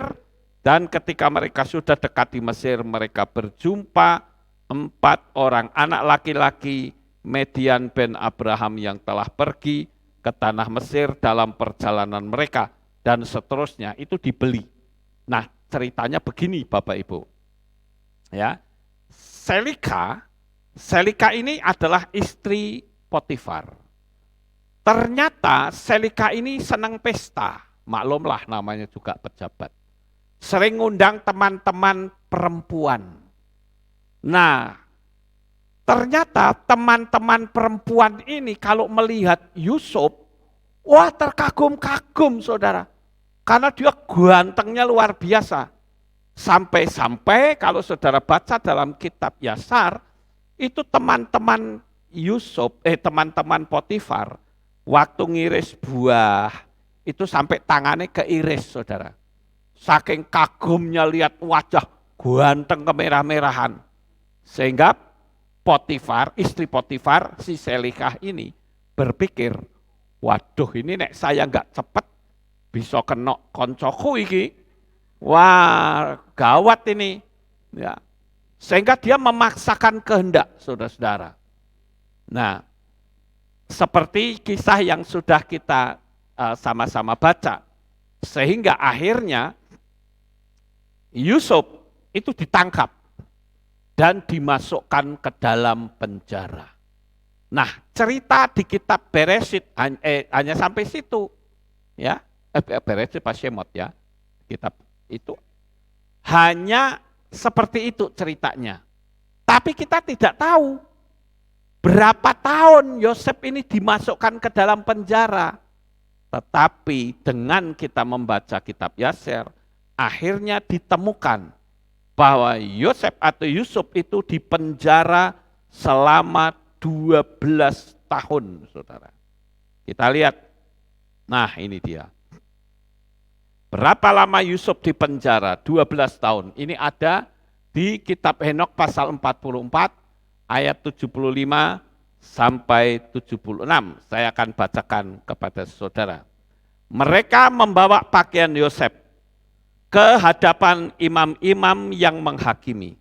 dan ketika mereka sudah dekat di Mesir, mereka berjumpa 4 orang anak laki-laki Median bin Abraham yang telah pergi ke tanah Mesir dalam perjalanan mereka dan seterusnya itu dibeli. Nah, ceritanya begini Bapak Ibu. Ya. Selika ini adalah istri Potifar. Ternyata Selika ini senang pesta. Maklumlah namanya juga pejabat. Sering ngundang teman-teman perempuan. Nah, ternyata teman-teman perempuan ini kalau melihat Yusuf, wah terkagum-kagum saudara. Karena dia gantengnya luar biasa. Sampai-sampai kalau saudara baca dalam kitab Yasar, itu teman-teman teman-teman Potifar, waktu ngiris buah, itu sampai tangannya keiris saudara. Saking kagumnya lihat wajah ganteng kemerah-merahan. Sehingga Potifar, istri Potifar, si Selikah ini berpikir, waduh ini nek saya nggak cepet bisa kena koncoku iki. Wah, gawat ini. Ya. Sehingga dia memaksakan kehendak, saudara-saudara. Nah, seperti kisah yang sudah kita sama-sama baca. Sehingga akhirnya Yusuf itu ditangkap dan dimasukkan ke dalam penjara. Nah, cerita di kitab Beresyit hanya sampai situ. Ya, Beresyit pas Shemot ya. Kitab itu hanya seperti itu ceritanya. Tapi kita tidak tahu berapa tahun Yosef ini dimasukkan ke dalam penjara. Tetapi dengan kita membaca kitab Yasar, akhirnya ditemukan bahwa Yosef atau Yusuf itu dipenjara selama 12 tahun, saudara. Kita lihat, nah ini dia. Berapa lama Yusuf dipenjara? 12 tahun. Ini ada di kitab Henok pasal 44 ayat 75 sampai 76. Saya akan bacakan kepada saudara. Mereka membawa pakaian Yosef ke hadapan imam-imam yang menghakimi.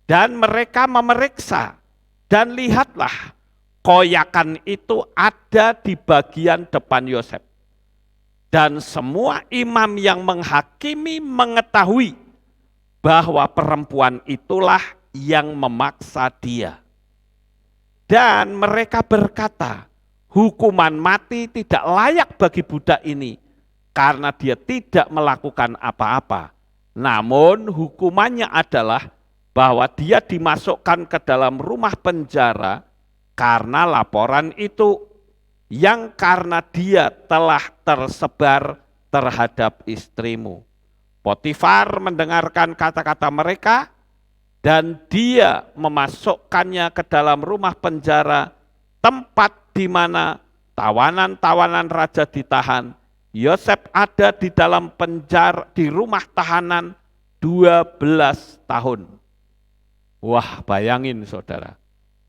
Dan mereka memeriksa. Dan lihatlah, koyakan itu ada di bagian depan Yosef. Dan semua imam yang menghakimi mengetahui bahwa perempuan itulah yang memaksa dia. Dan mereka berkata, hukuman mati tidak layak bagi budak ini karena dia tidak melakukan apa-apa. Namun hukumannya adalah bahwa dia dimasukkan ke dalam rumah penjara karena laporan itu yang karena dia telah tersebar terhadap istrimu. Potifar mendengarkan kata-kata mereka dan dia memasukkannya ke dalam rumah penjara, tempat di mana tawanan-tawanan raja ditahan. Yosef ada di dalam penjara, di rumah tahanan 12 tahun. Wah, bayangin saudara,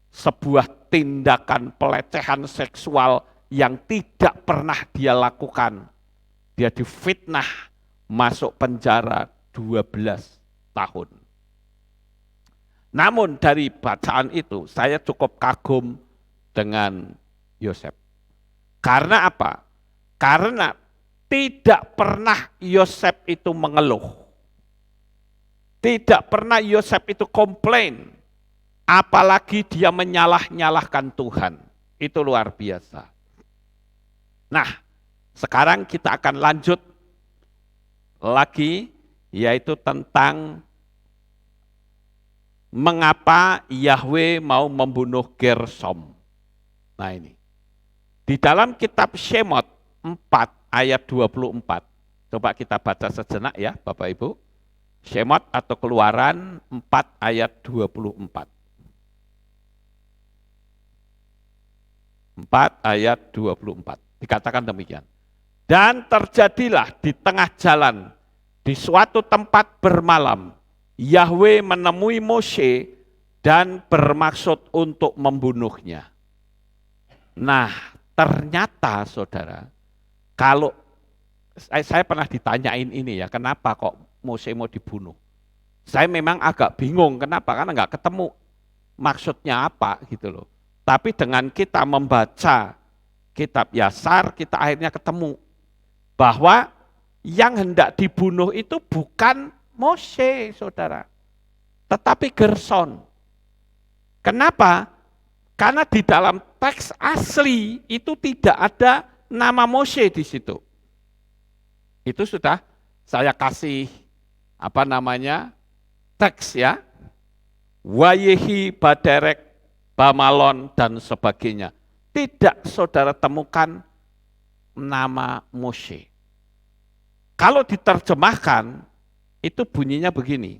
sebuah tindakan pelecehan seksual yang tidak pernah dia lakukan. Dia difitnah, masuk penjara 12 tahun. Namun dari bacaan itu saya cukup kagum dengan Yosef. Karena apa? Karena tidak pernah Yosef itu mengeluh. Tidak pernah Yosef itu komplain. Apalagi dia menyalah-nyalahkan Tuhan. Itu luar biasa. Nah, sekarang kita akan lanjut lagi, yaitu tentang mengapa Yahweh mau membunuh Gersom. Nah ini. Di dalam kitab Shemot 4 ayat 24. Coba kita baca sejenak ya Bapak Ibu. Shemot atau Keluaran 4 ayat 24. 4 ayat 24. Dikatakan demikian. Dan terjadilah di tengah jalan, di suatu tempat bermalam, Yahweh menemui Mose dan bermaksud untuk membunuhnya. Nah, ternyata saudara, kalau saya pernah ditanyain ini ya, kenapa kok Mose mau dibunuh? Saya memang agak bingung, kenapa? Karena nggak ketemu. maksudnya apa gitu loh. Tapi dengan kita membaca kitab Yasar, kita akhirnya ketemu bahwa yang hendak dibunuh itu bukan Mose, saudara, tetapi Gerson. Kenapa? Karena di dalam teks asli itu tidak ada nama Mose di situ. Itu sudah saya kasih teks ya. Wayehi, Baderek, Bamalon dan sebagainya. Tidak saudara temukan nama Mose. Kalau diterjemahkan itu bunyinya begini.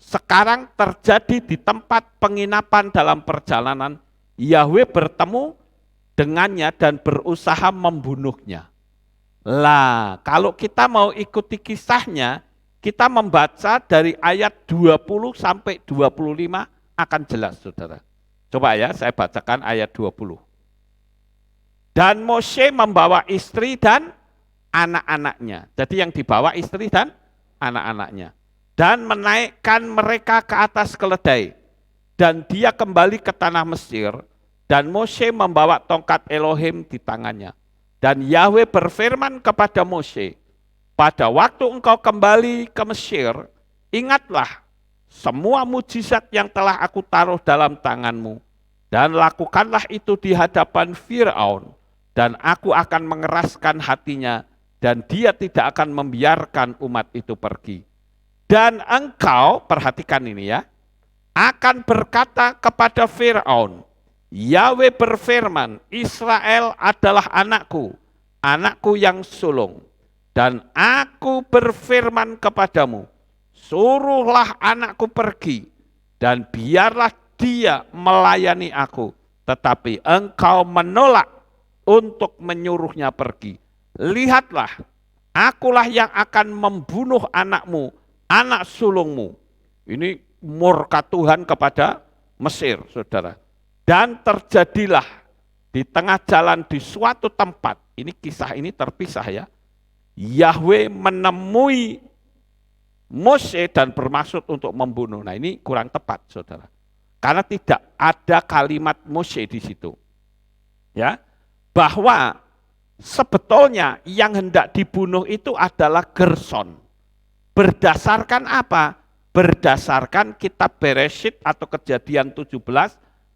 Sekarang terjadi di tempat penginapan dalam perjalanan, Yahweh bertemu dengannya dan berusaha membunuhnya. Lah, kalau kita mau ikuti kisahnya, kita membaca dari ayat 20 sampai 25 akan jelas, saudara. Coba ya, saya bacakan ayat 20. Dan Mose membawa istri dan anak-anaknya. Jadi yang dibawa istri dan anak-anaknya. Dan menaikkan mereka ke atas keledai. Dan dia kembali ke tanah Mesir. Dan Mose membawa tongkat Elohim di tangannya. Dan Yahweh berfirman kepada Mose, pada waktu engkau kembali ke Mesir, ingatlah semua mujizat yang telah aku taruh dalam tanganmu. Dan lakukanlah itu di hadapan Fir'aun. Dan aku akan mengeraskan hatinya. Dan dia tidak akan membiarkan umat itu pergi. Dan engkau, perhatikan ini ya, akan berkata kepada Fir'aun, Yahweh berfirman, Israel adalah anakku, anakku yang sulung. Dan aku berfirman kepadamu, suruhlah anakku pergi, dan biarlah dia melayani aku. Tetapi engkau menolak untuk menyuruhnya pergi. Lihatlah, akulah yang akan membunuh anakmu, anak sulungmu. Ini murka Tuhan kepada Mesir, saudara. Dan terjadilah di tengah jalan di suatu tempat, ini kisah ini terpisah ya, Yahweh menemui Mose dan bermaksud untuk membunuh. Nah ini kurang tepat, saudara. Karena tidak ada kalimat Mose di situ. Ya, bahwa sebetulnya yang hendak dibunuh itu adalah Gerson. Berdasarkan apa? Berdasarkan kitab Bereshit atau Kejadian 17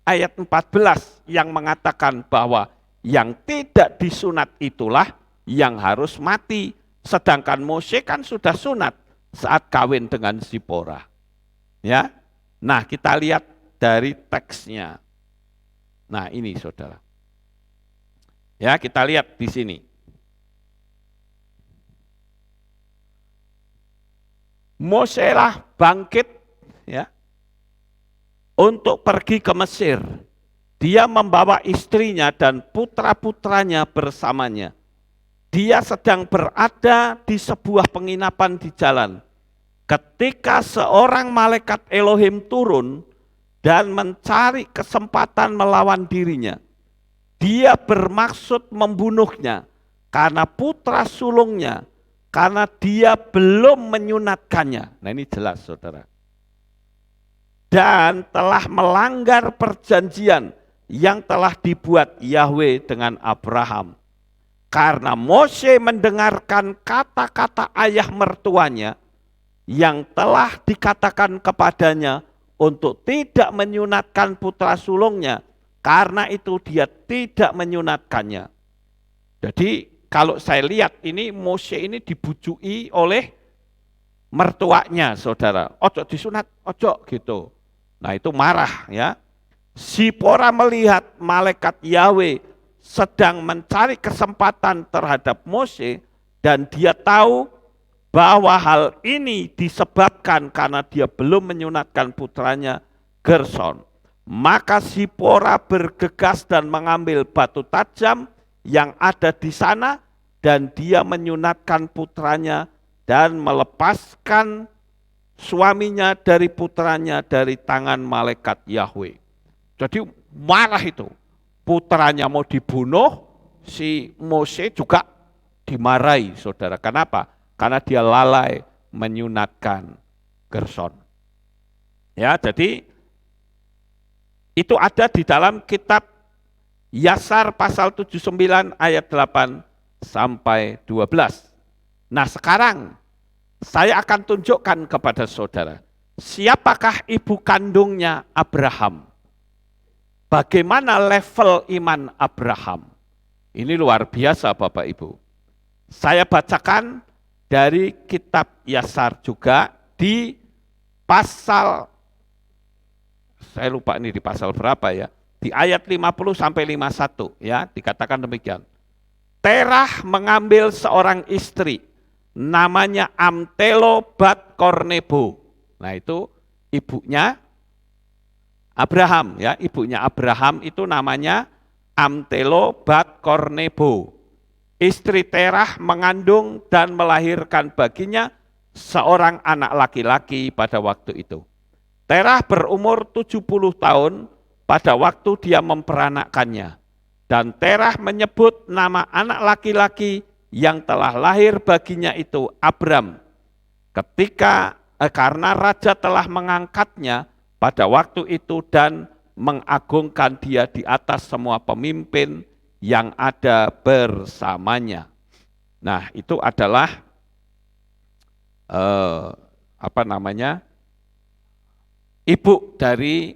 ayat 14 yang mengatakan bahwa yang tidak disunat itulah yang harus mati. Sedangkan Mose kan sudah sunat saat kawin dengan Zipora. Ya. Nah, kita lihat dari teksnya. Nah, ini saudara. Ya, kita lihat di sini. Mose lah bangkit ya untuk pergi ke Mesir. Dia membawa istrinya dan putra-putranya bersamanya. Dia sedang berada di sebuah penginapan di jalan. Ketika seorang malaikat Elohim turun dan mencari kesempatan melawan dirinya. Dia bermaksud membunuhnya karena putra sulungnya, karena dia belum menyunatkannya. Nah ini jelas saudara. Dan telah melanggar perjanjian yang telah dibuat Yahweh dengan Abraham. Karena Mose mendengarkan kata-kata ayah mertuanya yang telah dikatakan kepadanya untuk tidak menyunatkan putra sulungnya, karena itu dia tidak menyunatkannya. Jadi kalau saya lihat ini Mose ini dibujuki oleh mertuanya saudara. Ojo disunat, ojo gitu. Nah itu marah ya. Zipora melihat malaikat Yahweh sedang mencari kesempatan terhadap Mose dan dia tahu bahwa hal ini disebabkan karena dia belum menyunatkan putranya Gerson. Maka Zipora bergegas dan mengambil batu tajam yang ada di sana dan dia menyunatkan putranya dan melepaskan suaminya dari putranya dari tangan malaikat Yahweh. Jadi marah itu. Putranya mau dibunuh, si Mose juga dimarahi, saudara. Kenapa? Karena dia lalai menyunatkan Gerson. Ya, jadi Itu ada di dalam kitab Yasar pasal 79 ayat 8 sampai 12. Nah sekarang saya akan tunjukkan kepada saudara, siapakah ibu kandungnya Abraham? Bagaimana level iman Abraham? Ini luar biasa Bapak Ibu. Saya bacakan dari kitab Yasar juga di pasal, saya lupa ini di pasal berapa ya, di ayat 50 sampai 51 ya, dikatakan demikian. Terah mengambil seorang istri, namanya Amtelo bat Kornebo. Nah itu ibunya Abraham ya, ibunya Abraham itu namanya Amtelo bat Kornebo. Istri Terah mengandung dan melahirkan baginya seorang anak laki-laki pada waktu itu. Terah berumur 70 tahun pada waktu dia memperanakkannya. Dan Terah menyebut nama anak laki-laki yang telah lahir baginya itu Abram. Karena raja telah mengangkatnya pada waktu itu dan mengagungkan dia di atas semua pemimpin yang ada bersamanya. Nah, itu adalah ibu dari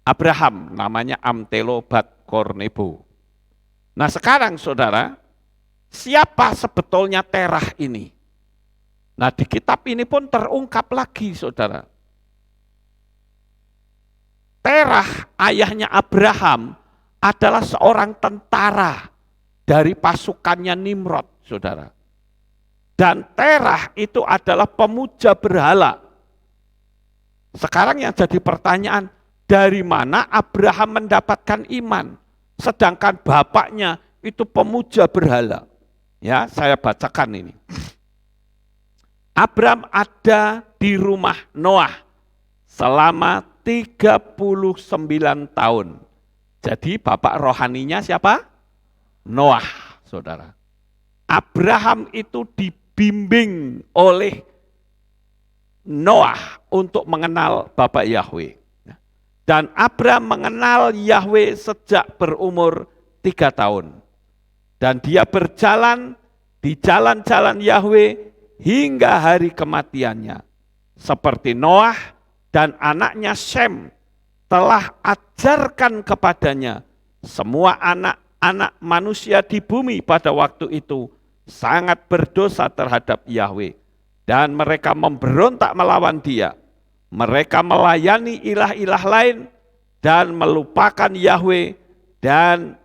Abraham, namanya Amtelo bat Kornebo. Nah, sekarang saudara, siapa sebetulnya Terah ini? Nah, di kitab ini pun terungkap lagi, saudara. Terah, ayahnya Abraham, adalah seorang tentara dari pasukannya Nimrod, saudara. Dan Terah itu adalah pemuja berhala. Sekarang yang jadi pertanyaan, dari mana Abraham mendapatkan iman? Sedangkan bapaknya itu pemuja berhala. Ya, saya bacakan ini. Abram ada di rumah Noah selama 39 tahun. Jadi bapak rohaninya siapa? Noah, saudara. Abraham itu dibimbing oleh Noah untuk mengenal Bapak Yahweh. Dan Abram mengenal Yahweh sejak berumur 3 tahun. Dan dia berjalan di jalan-jalan Yahweh hingga hari kematiannya. Seperti Noah dan anaknya Shem telah ajarkan kepadanya, semua anak-anak manusia di bumi pada waktu itu sangat berdosa terhadap Yahweh. Dan mereka memberontak melawan dia. Mereka melayani ilah-ilah lain dan melupakan Yahweh dan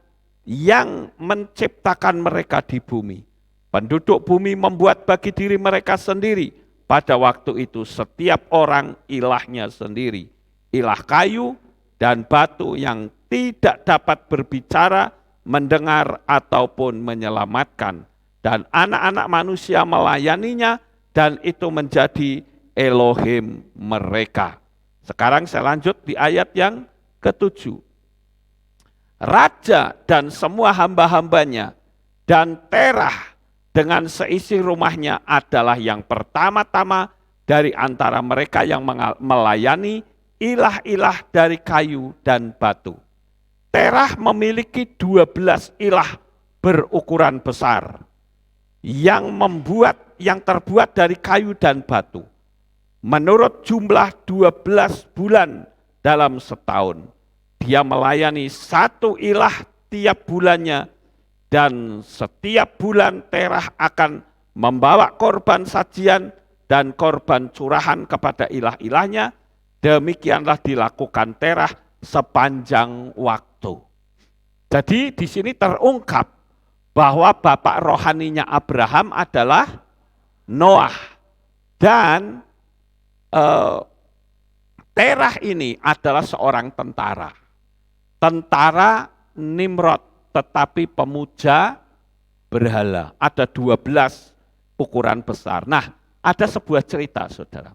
yang menciptakan mereka di bumi. Penduduk bumi membuat bagi diri mereka sendiri pada waktu itu setiap orang ilahnya sendiri. Ilah kayu dan batu yang tidak dapat berbicara, mendengar ataupun menyelamatkan. Dan anak-anak manusia melayaninya dan itu menjadi Elohim mereka. Sekarang saya lanjut di ayat yang ke-7. Raja dan semua hamba-hambanya dan Terah dengan seisi rumahnya adalah yang pertama-tama dari antara mereka yang melayani ilah-ilah dari kayu dan batu. Terah memiliki 12 ilah berukuran besar yang terbuat dari kayu dan batu. Menurut jumlah 12 bulan dalam setahun. Dia melayani satu ilah tiap bulannya dan setiap bulan Terah akan membawa korban sajian dan korban curahan kepada ilah-ilahnya. Demikianlah dilakukan Terah sepanjang waktu. Jadi di sini terungkap bahwa bapak rohaninya Abraham adalah Noah. Dan Terah ini adalah seorang tentara. Tentara Nimrod, tetapi pemuja berhala. Ada 12 ukuran besar. Nah, ada sebuah cerita, saudara.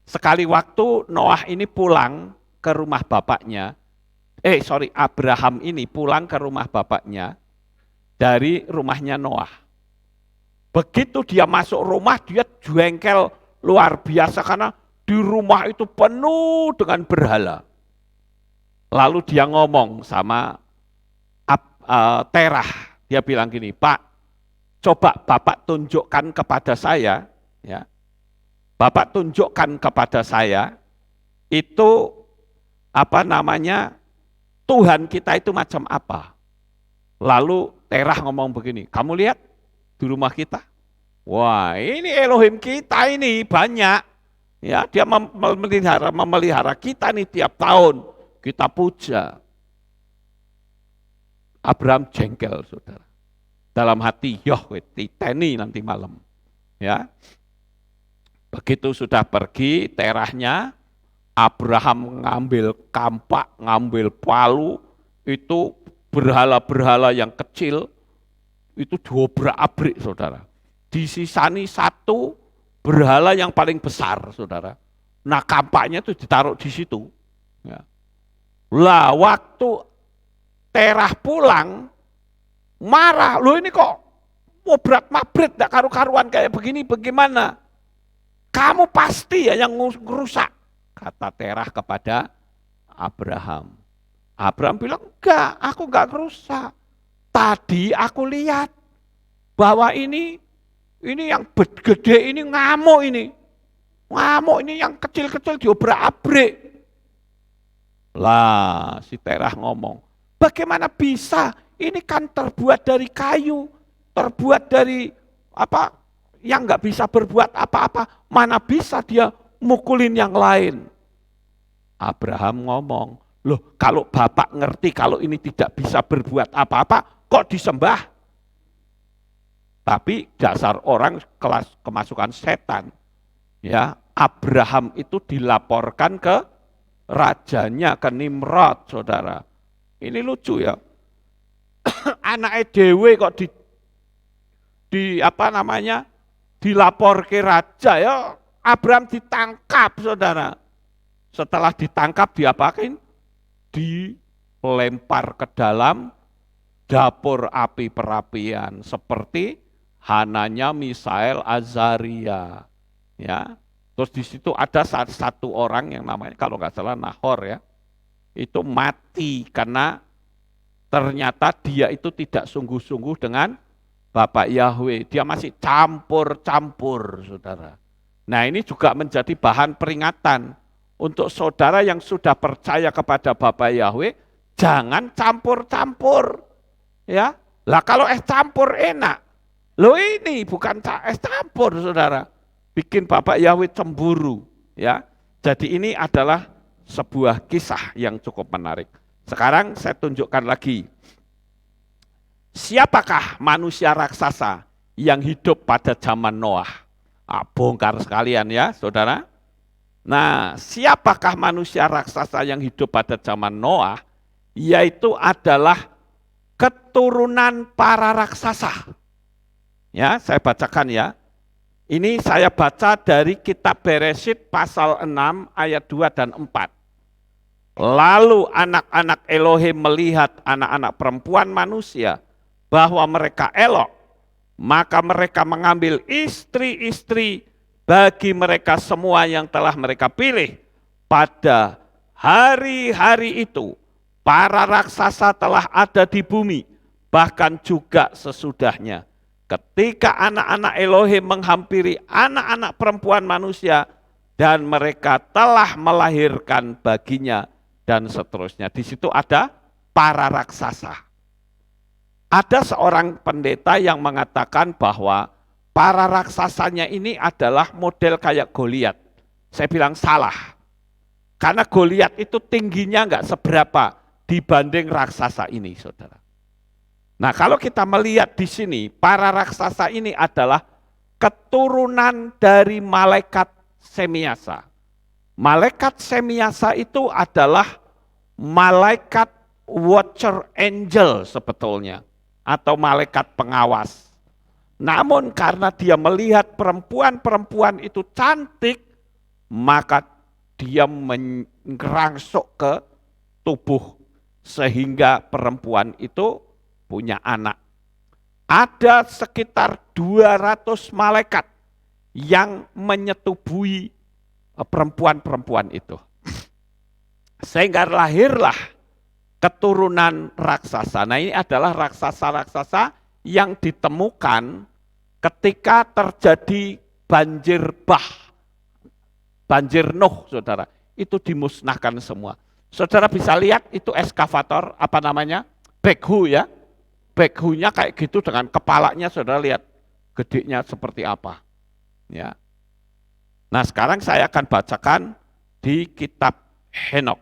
Sekali waktu Noah ini pulang ke rumah bapaknya, Abraham ini pulang ke rumah bapaknya dari rumahnya Noah. Begitu dia masuk rumah, dia jengkel luar biasa karena di rumah itu penuh dengan berhala. Lalu dia ngomong sama Terah, dia bilang gini, Pak, coba Bapak tunjukkan kepada saya, ya, Bapak tunjukkan kepada saya, itu Tuhan kita itu macam apa. Lalu Terah ngomong begini, kamu lihat di rumah kita, wah ini Elohim kita ini banyak, ya dia memelihara kita nih tiap tahun, kita puja. Abraham jengkel, saudara. Dalam hati, titeni nanti malam. Ya, begitu sudah pergi, Terahnya, Abraham ngambil kampak, ngambil palu, itu berhala-berhala yang kecil, itu diobrak-abrik, saudara. Disisani satu berhala yang paling besar, saudara. Nah, kampaknya itu ditaruh di situ. Ya. Lah, waktu Terah pulang, marah, loh ini kok mobrak-mabrik, gak karu-karuan kayak begini, bagaimana? Kamu pasti ya yang ngerusak, kata Terah kepada Abraham. Abraham bilang, enggak, aku enggak ngerusak. Tadi aku lihat bahwa ini yang gede ini ngamuk ini. Ngamuk ini yang kecil-kecil diobrak-abrik. Lah, si Terah ngomong, bagaimana bisa? Ini kan terbuat dari kayu, terbuat dari yang nggak bisa berbuat apa-apa. Mana bisa dia mukulin yang lain? Abraham ngomong, loh kalau Bapak ngerti kalau ini tidak bisa berbuat apa-apa, kok disembah? Tapi dasar orang kelas kemasukan setan, ya Abraham itu dilaporkan ke rajanya, ke Nimrod, saudara. Ini lucu ya. Anak dewe kok dilapor ke raja ya. Abraham ditangkap, saudara. Setelah ditangkap diapain? Dilempar ke dalam dapur api perapian seperti Hananya, Misael, Azaria. Ya. Terus di situ ada satu orang yang namanya kalau nggak salah Nahor ya. Itu mati karena ternyata dia itu tidak sungguh-sungguh dengan Bapak Yahweh. Dia masih campur-campur, saudara. Nah ini juga menjadi bahan peringatan untuk saudara yang sudah percaya kepada Bapak Yahweh, jangan campur-campur. Ya, lah kalau campur enak. Loh ini bukan campur, saudara. Bikin Bapak Yahweh cemburu. Ya, jadi ini adalah sebuah kisah yang cukup menarik. Sekarang saya tunjukkan lagi. Siapakah manusia raksasa yang hidup pada zaman Noah? Bongkar sekalian ya, saudara. Nah, siapakah manusia raksasa yang hidup pada zaman Noah? Yaitu adalah keturunan para raksasa. Ya, saya bacakan ya. Ini saya baca dari kitab Beresyit pasal 6 ayat 2 dan 4. Lalu anak-anak Elohim melihat anak-anak perempuan manusia bahwa mereka elok, maka mereka mengambil istri-istri bagi mereka semua yang telah mereka pilih. Pada hari-hari itu, para raksasa telah ada di bumi, bahkan juga sesudahnya. Ketika anak-anak Elohim menghampiri anak-anak perempuan manusia, dan mereka telah melahirkan baginya, dan seterusnya. Di situ ada para raksasa. Ada seorang pendeta yang mengatakan bahwa para raksasanya ini adalah model kayak Goliat. Saya bilang salah. Karena Goliat itu tingginya enggak seberapa dibanding raksasa ini, saudara. Nah, kalau kita melihat di sini, para raksasa ini adalah keturunan dari malaikat Semiasa. Malaikat Semiasa itu adalah malaikat watcher angel sebetulnya, atau malaikat pengawas. Namun karena dia melihat perempuan-perempuan itu cantik, maka dia merangsuk ke tubuh sehingga perempuan itu punya anak. Ada sekitar 200 malaikat yang menyetubui perempuan-perempuan itu. Sehingga lahirlah keturunan raksasa. Nah, ini adalah raksasa-raksasa yang ditemukan ketika terjadi banjir Bah, banjir Nuh, saudara. Itu dimusnahkan semua. Saudara bisa lihat itu eskavator, apa namanya? Backhoe ya. Backhoe-nya kayak gitu dengan kepalanya, saudara lihat gedenya seperti apa. Ya. Nah, sekarang saya akan bacakan di kitab Henokh.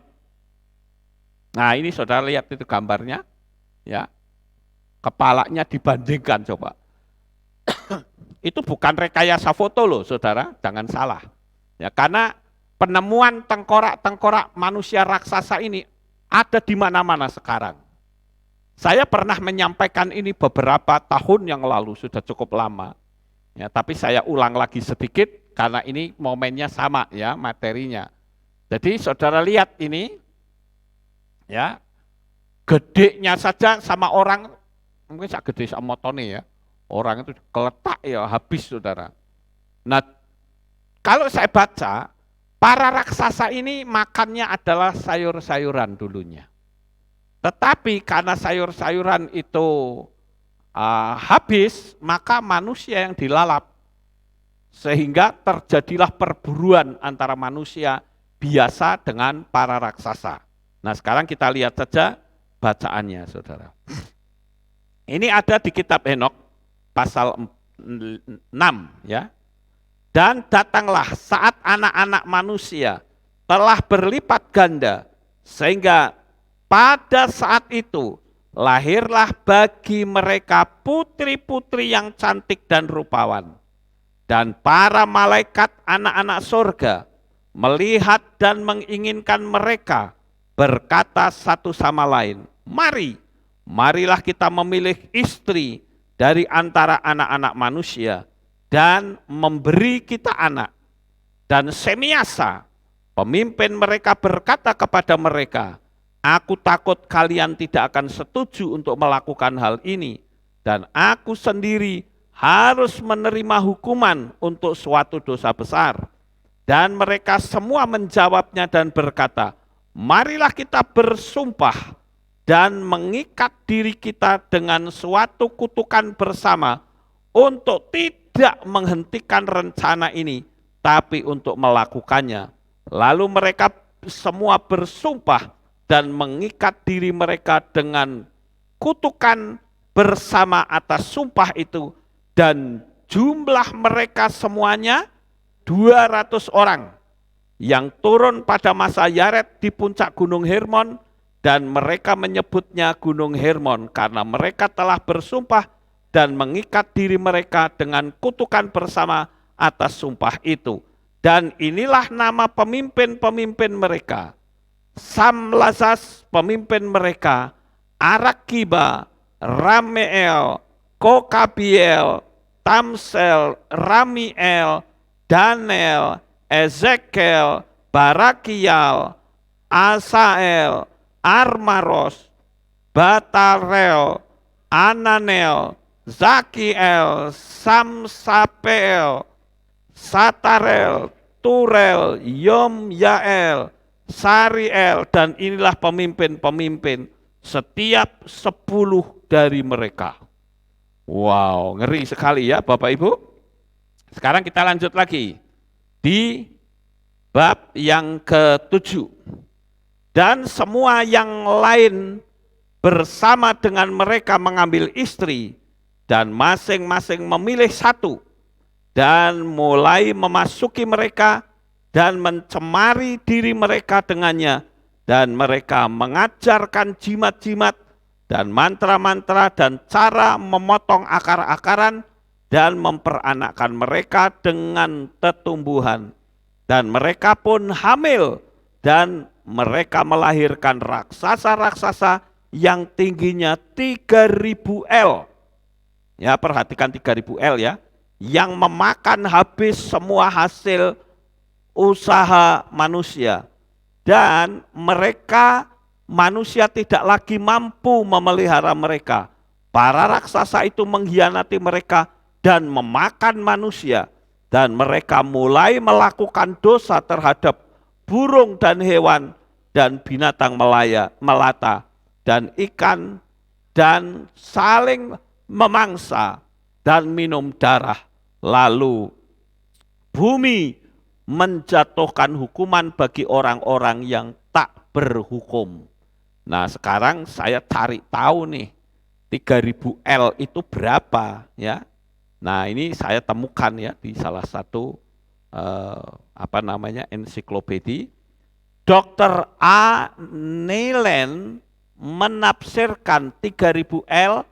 Nah, ini saudara lihat itu gambarnya, ya. Kepalanya dibandingkan coba. Itu bukan rekayasa foto loh, saudara, jangan salah. Ya, karena penemuan tengkorak-tengkorak manusia raksasa ini ada di mana-mana sekarang. Saya pernah menyampaikan ini beberapa tahun yang lalu, sudah cukup lama. Ya, tapi saya ulang lagi sedikit karena ini momennya sama ya materinya. Jadi saudara lihat ini, ya, gedenya saja sama orang, mungkin sak gede sama motone ya, orang itu keletak ya habis saudara. Nah, kalau saya baca, para raksasa ini makannya adalah sayur-sayuran dulunya. Tetapi karena sayur-sayuran itu habis, maka manusia yang dilalap. Sehingga terjadilah perburuan antara manusia biasa dengan para raksasa. Nah, sekarang kita lihat saja bacaannya, saudara. Ini ada di kitab Henokh, pasal 6, ya. Dan datanglah saat anak-anak manusia telah berlipat ganda, sehingga pada saat itu lahirlah bagi mereka putri-putri yang cantik dan rupawan. Dan para malaikat anak-anak surga melihat dan menginginkan mereka, berkata satu sama lain, marilah kita memilih istri dari antara anak-anak manusia dan memberi kita anak. Dan Semiasa, pemimpin mereka, berkata kepada mereka, aku takut kalian tidak akan setuju untuk melakukan hal ini, dan aku sendiri harus menerima hukuman untuk suatu dosa besar. Dan mereka semua menjawabnya dan berkata, marilah kita bersumpah dan mengikat diri kita dengan suatu kutukan bersama untuk tidak menghentikan rencana ini, tapi untuk melakukannya. Lalu mereka semua bersumpah dan mengikat diri mereka dengan kutukan bersama atas sumpah itu, dan jumlah mereka semuanya 200 orang yang turun pada masa Yaret di puncak Gunung Hermon, dan mereka menyebutnya Gunung Hermon karena mereka telah bersumpah dan mengikat diri mereka dengan kutukan bersama atas sumpah itu. Dan inilah nama pemimpin-pemimpin mereka: Samlasas pemimpin mereka, Arakiba, Rameel, Kokabiel, Tamsel, Ramiel, Daniel, Ezekiel, Barakial, Asael, Armaros, Batarel, Ananel, Zakiel, Samsapel, Satarel, Turel, Yomyael, Sariel, dan inilah pemimpin-pemimpin, setiap 10 dari mereka. Wow, ngeri sekali ya Bapak Ibu. Sekarang kita lanjut lagi di bab yang ke-7. Dan semua yang lain bersama dengan mereka mengambil istri, dan masing-masing memilih satu, dan mulai memasuki mereka dan mencemari diri mereka dengannya, dan mereka mengajarkan jimat-jimat dan mantra-mantra dan cara memotong akar-akaran dan memperanakkan mereka dengan tetumbuhan. Dan mereka pun hamil, dan mereka melahirkan raksasa-raksasa yang tingginya 3.000 L. Ya, perhatikan 3.000 L ya, yang memakan habis semua hasil usaha manusia. Dan mereka, manusia tidak lagi mampu memelihara mereka. Para raksasa itu mengkhianati mereka dan memakan manusia. Dan mereka mulai melakukan dosa terhadap burung dan hewan dan binatang melata. dan ikan dan saling memangsa dan minum darah. Lalu bumi menjatuhkan hukuman bagi orang-orang yang tak berhukum. Nah, sekarang saya cari tahu nih, 3000 L itu berapa ya? Nah, ini saya temukan ya di salah satu ensiklopedia. Dr. A. Neilan menafsirkan 3000 L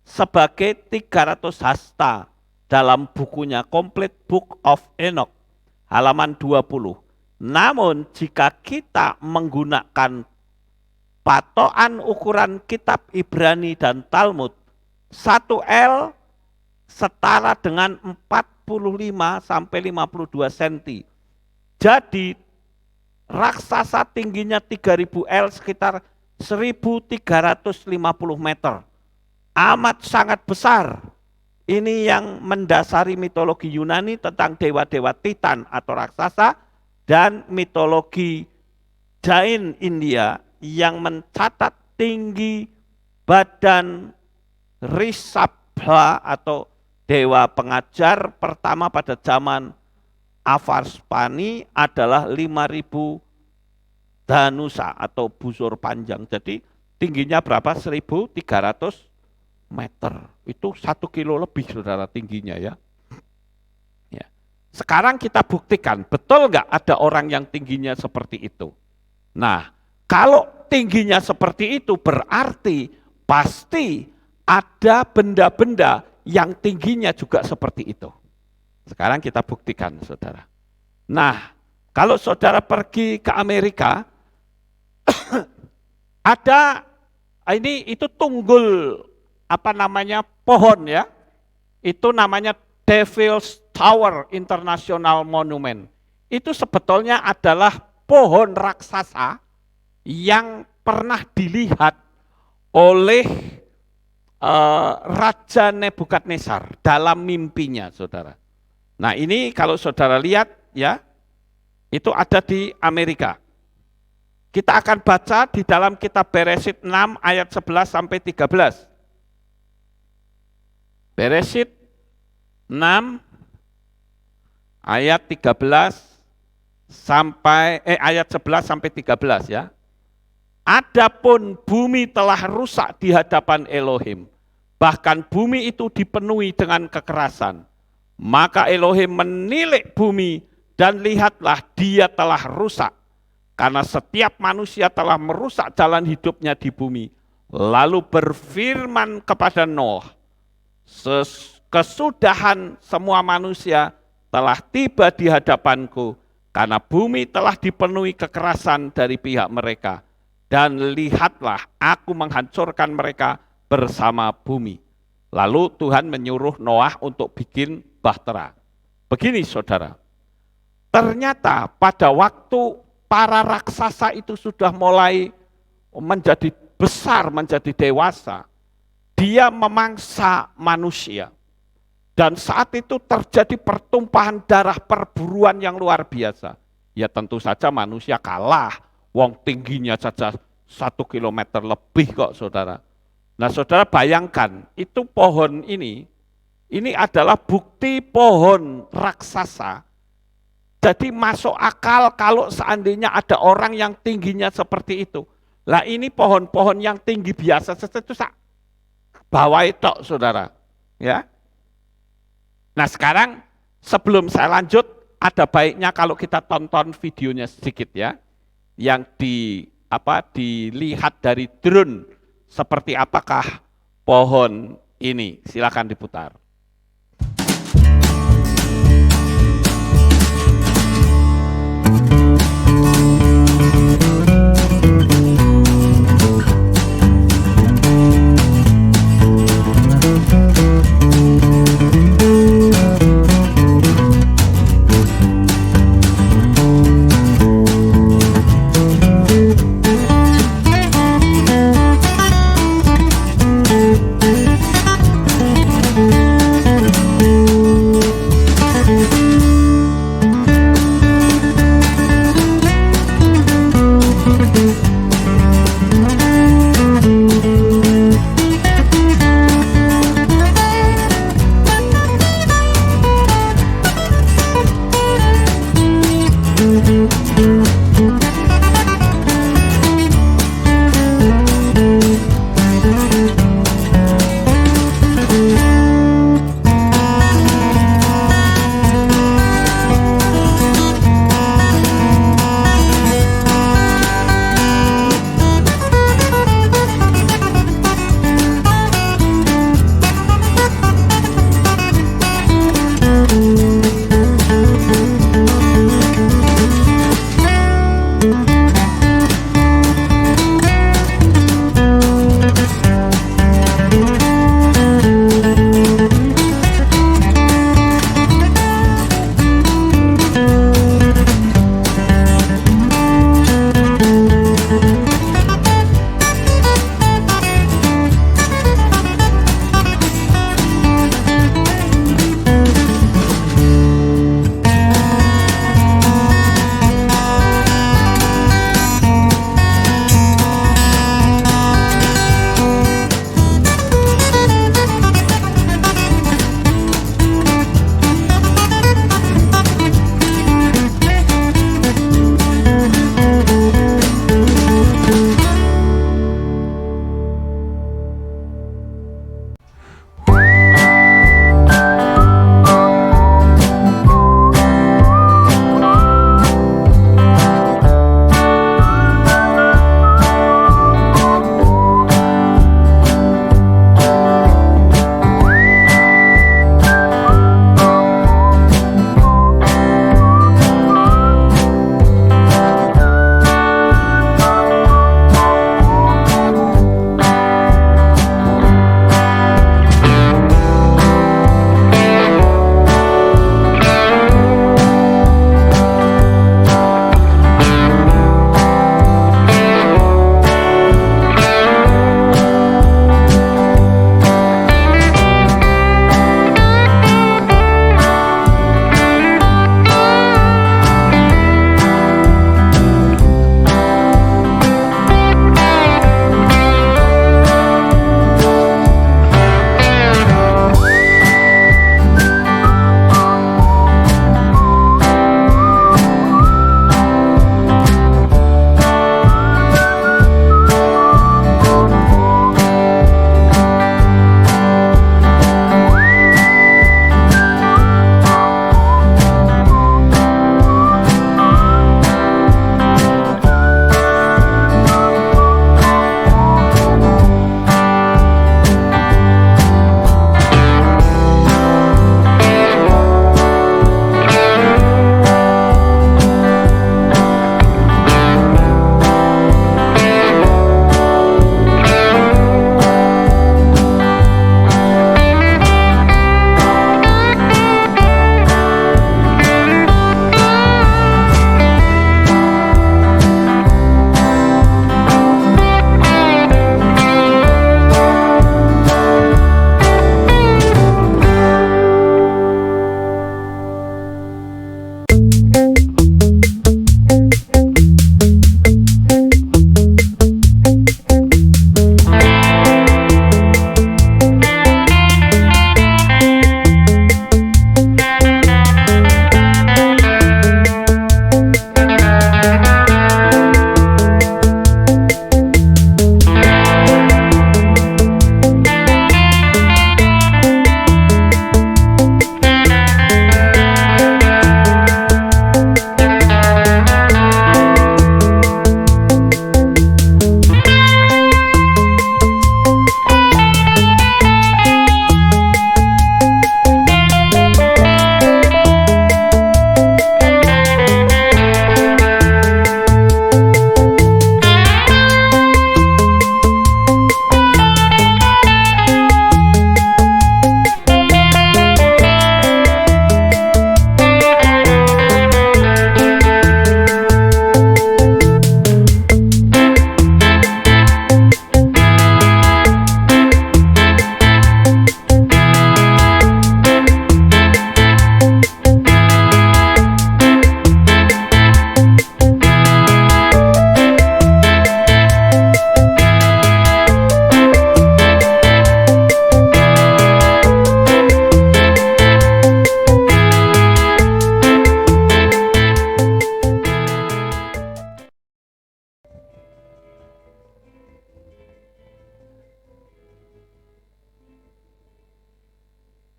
sebagai 300 hasta dalam bukunya Complete Book of Enoch, halaman 20. Namun jika kita menggunakan patokan ukuran kitab Ibrani dan Talmud, 1 L setara dengan 45 sampai 52 cm. Jadi raksasa tingginya 3000 L sekitar 1350 meter. Amat sangat besar. Ini yang mendasari mitologi Yunani tentang dewa-dewa Titan atau raksasa dan mitologi Jain India yang mencatat tinggi badan Rishabha atau dewa pengajar pertama pada zaman Avarspani adalah 5000 danusa atau busur panjang. Jadi tingginya berapa? 1300 meter. Itu 1 kilo lebih saudara tingginya ya. Sekarang kita buktikan, betul nggak ada orang yang tingginya seperti itu? Nah, kalau tingginya seperti itu berarti pasti ada benda-benda yang tingginya juga seperti itu. Sekarang kita buktikan saudara. Nah, kalau saudara pergi ke Amerika, ada itu tunggul pohon ya. Itu namanya Devil's Tower International Monument. Itu sebetulnya adalah pohon raksasa yang pernah dilihat oleh Raja Nebukadnezar dalam mimpinya, saudara. Nah, ini kalau saudara lihat ya, itu ada di Amerika. Kita akan baca di dalam kitab Beresit 6 ayat 11 sampai 13. Beresit 6 ayat 13 sampai ayat 11 sampai 13 ya. Adapun bumi telah rusak di hadapan Elohim, bahkan bumi itu dipenuhi dengan kekerasan. Maka Elohim menilik bumi dan lihatlah dia telah rusak, karena setiap manusia telah merusak jalan hidupnya di bumi. Lalu berfirman kepada Noah, kesudahan semua manusia telah tiba di hadapanku, karena bumi telah dipenuhi kekerasan dari pihak mereka. Dan lihatlah, aku menghancurkan mereka bersama bumi. Lalu Tuhan menyuruh Noah untuk bikin bahtera. Begini saudara, ternyata pada waktu para raksasa itu sudah mulai menjadi besar, menjadi dewasa, dia memangsa manusia. Dan saat itu terjadi pertumpahan darah, perburuan yang luar biasa. Ya tentu saja manusia kalah. Wong tingginya saja 1 kilometer lebih kok saudara. Nah saudara bayangkan, itu pohon ini adalah bukti pohon raksasa. Jadi masuk akal kalau seandainya ada orang yang tingginya seperti itu. Lah ini pohon-pohon yang tinggi biasa saja itu bawah itu saudara. Ya. Nah sekarang sebelum saya lanjut, ada baiknya kalau kita tonton videonya sedikit ya. Yang dilihat dari drone seperti apakah pohon ini. Silakan diputar.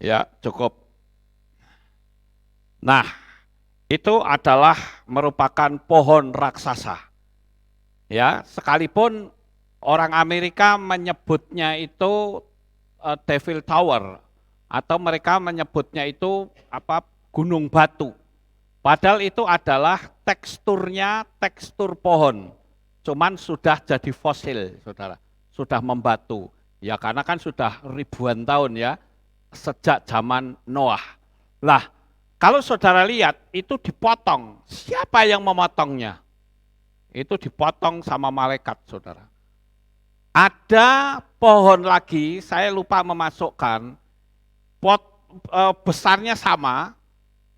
Ya, cukup. Nah, itu adalah merupakan pohon raksasa. Ya, sekalipun orang Amerika menyebutnya itu Devil Tower atau mereka menyebutnya itu gunung batu. Padahal itu adalah teksturnya tekstur pohon. Cuman sudah jadi fosil, Saudara. Sudah membatu. Ya karena kan sudah ribuan tahun ya, sejak zaman Noah. Lah, kalau Saudara lihat itu dipotong. Siapa yang memotongnya? Itu dipotong sama malaikat, Saudara. Ada pohon lagi, saya lupa memasukkan, besarnya sama,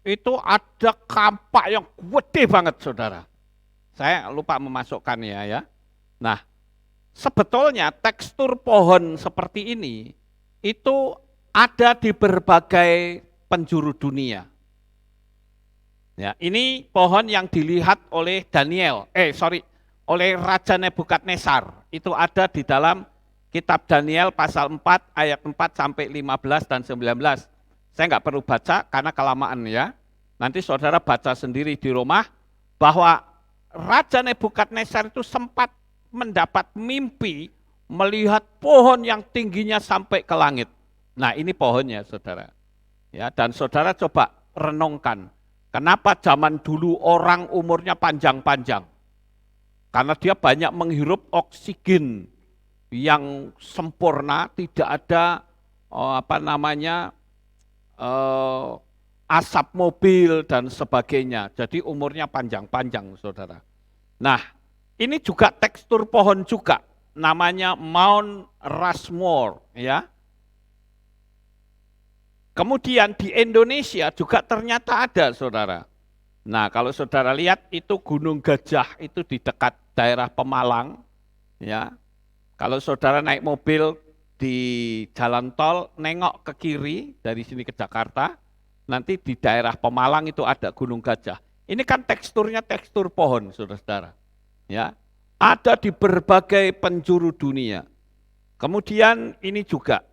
itu ada kampak yang gede banget, Saudara. Saya lupa memasukkannya ya. Nah, sebetulnya tekstur pohon seperti ini itu ada di berbagai penjuru dunia. Ya, ini pohon yang dilihat oleh oleh Raja Nebukadnezar. Itu ada di dalam kitab Daniel pasal 4 ayat 4 sampai 15 dan 19. Saya nggak perlu baca karena kelamaan ya. Nanti saudara baca sendiri di rumah bahwa Raja Nebukadnezar itu sempat mendapat mimpi melihat pohon yang tingginya sampai ke langit. Nah, ini pohonnya, Saudara. Ya, dan saudara coba renungkan, kenapa zaman dulu orang umurnya panjang-panjang? Karena dia banyak menghirup oksigen yang sempurna, tidak ada asap mobil dan sebagainya. Jadi umurnya panjang-panjang, Saudara. Nah, ini juga tekstur pohon juga, namanya Mount Rushmore, ya. Kemudian di Indonesia juga ternyata ada, Saudara. Nah, kalau Saudara lihat itu Gunung Gajah itu di dekat daerah Pemalang, ya. Kalau Saudara naik mobil di jalan tol, nengok ke kiri dari sini ke Jakarta, nanti di daerah Pemalang itu ada Gunung Gajah. Ini kan teksturnya tekstur pohon, Saudara-saudara. Ya, ada di berbagai penjuru dunia. Kemudian ini juga,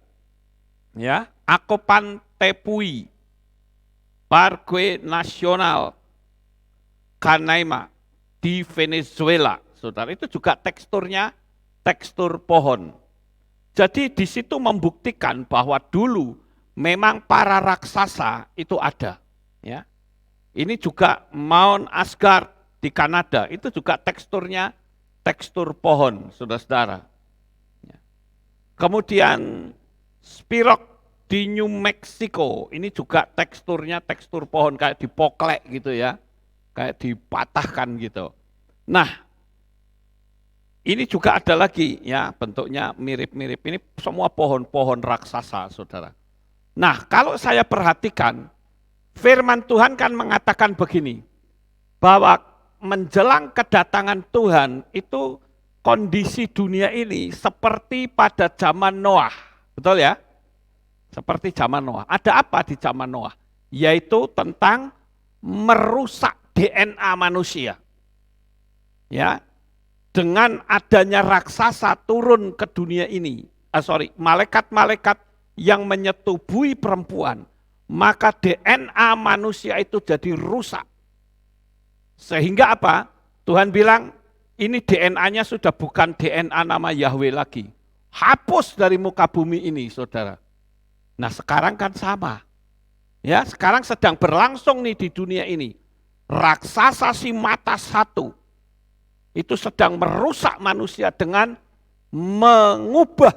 ya, Akopan Tepui, Parque Nasional Canaima di Venezuela, Saudara. Itu juga teksturnya tekstur pohon. Jadi di situ membuktikan bahwa dulu memang para raksasa itu ada. Ya. Ini juga Mount Asgard di Kanada, itu juga teksturnya tekstur pohon, saudara-saudara. Ya. Kemudian Spirok di New Mexico, ini juga teksturnya tekstur pohon, kayak dipoklek gitu ya, kayak dipatahkan gitu. Nah, ini juga ada lagi ya, bentuknya mirip-mirip. Ini semua pohon-pohon raksasa, saudara. Nah, kalau saya perhatikan, firman Tuhan kan mengatakan begini, bahwa menjelang kedatangan Tuhan itu kondisi dunia ini seperti pada zaman Noah. Betul ya? Seperti zaman Noah. Ada apa di zaman Noah? Yaitu tentang merusak DNA manusia. Ya, dengan adanya raksasa turun ke dunia ini, malaikat-malaikat yang menyetubui perempuan, maka DNA manusia itu jadi rusak. Sehingga apa? Tuhan bilang, ini DNA-nya sudah bukan DNA nama Yahweh lagi. Hapus dari muka bumi ini, saudara. Nah sekarang kan sama. Ya, sekarang sedang berlangsung nih di dunia ini. Raksasa si mata satu itu sedang merusak manusia dengan mengubah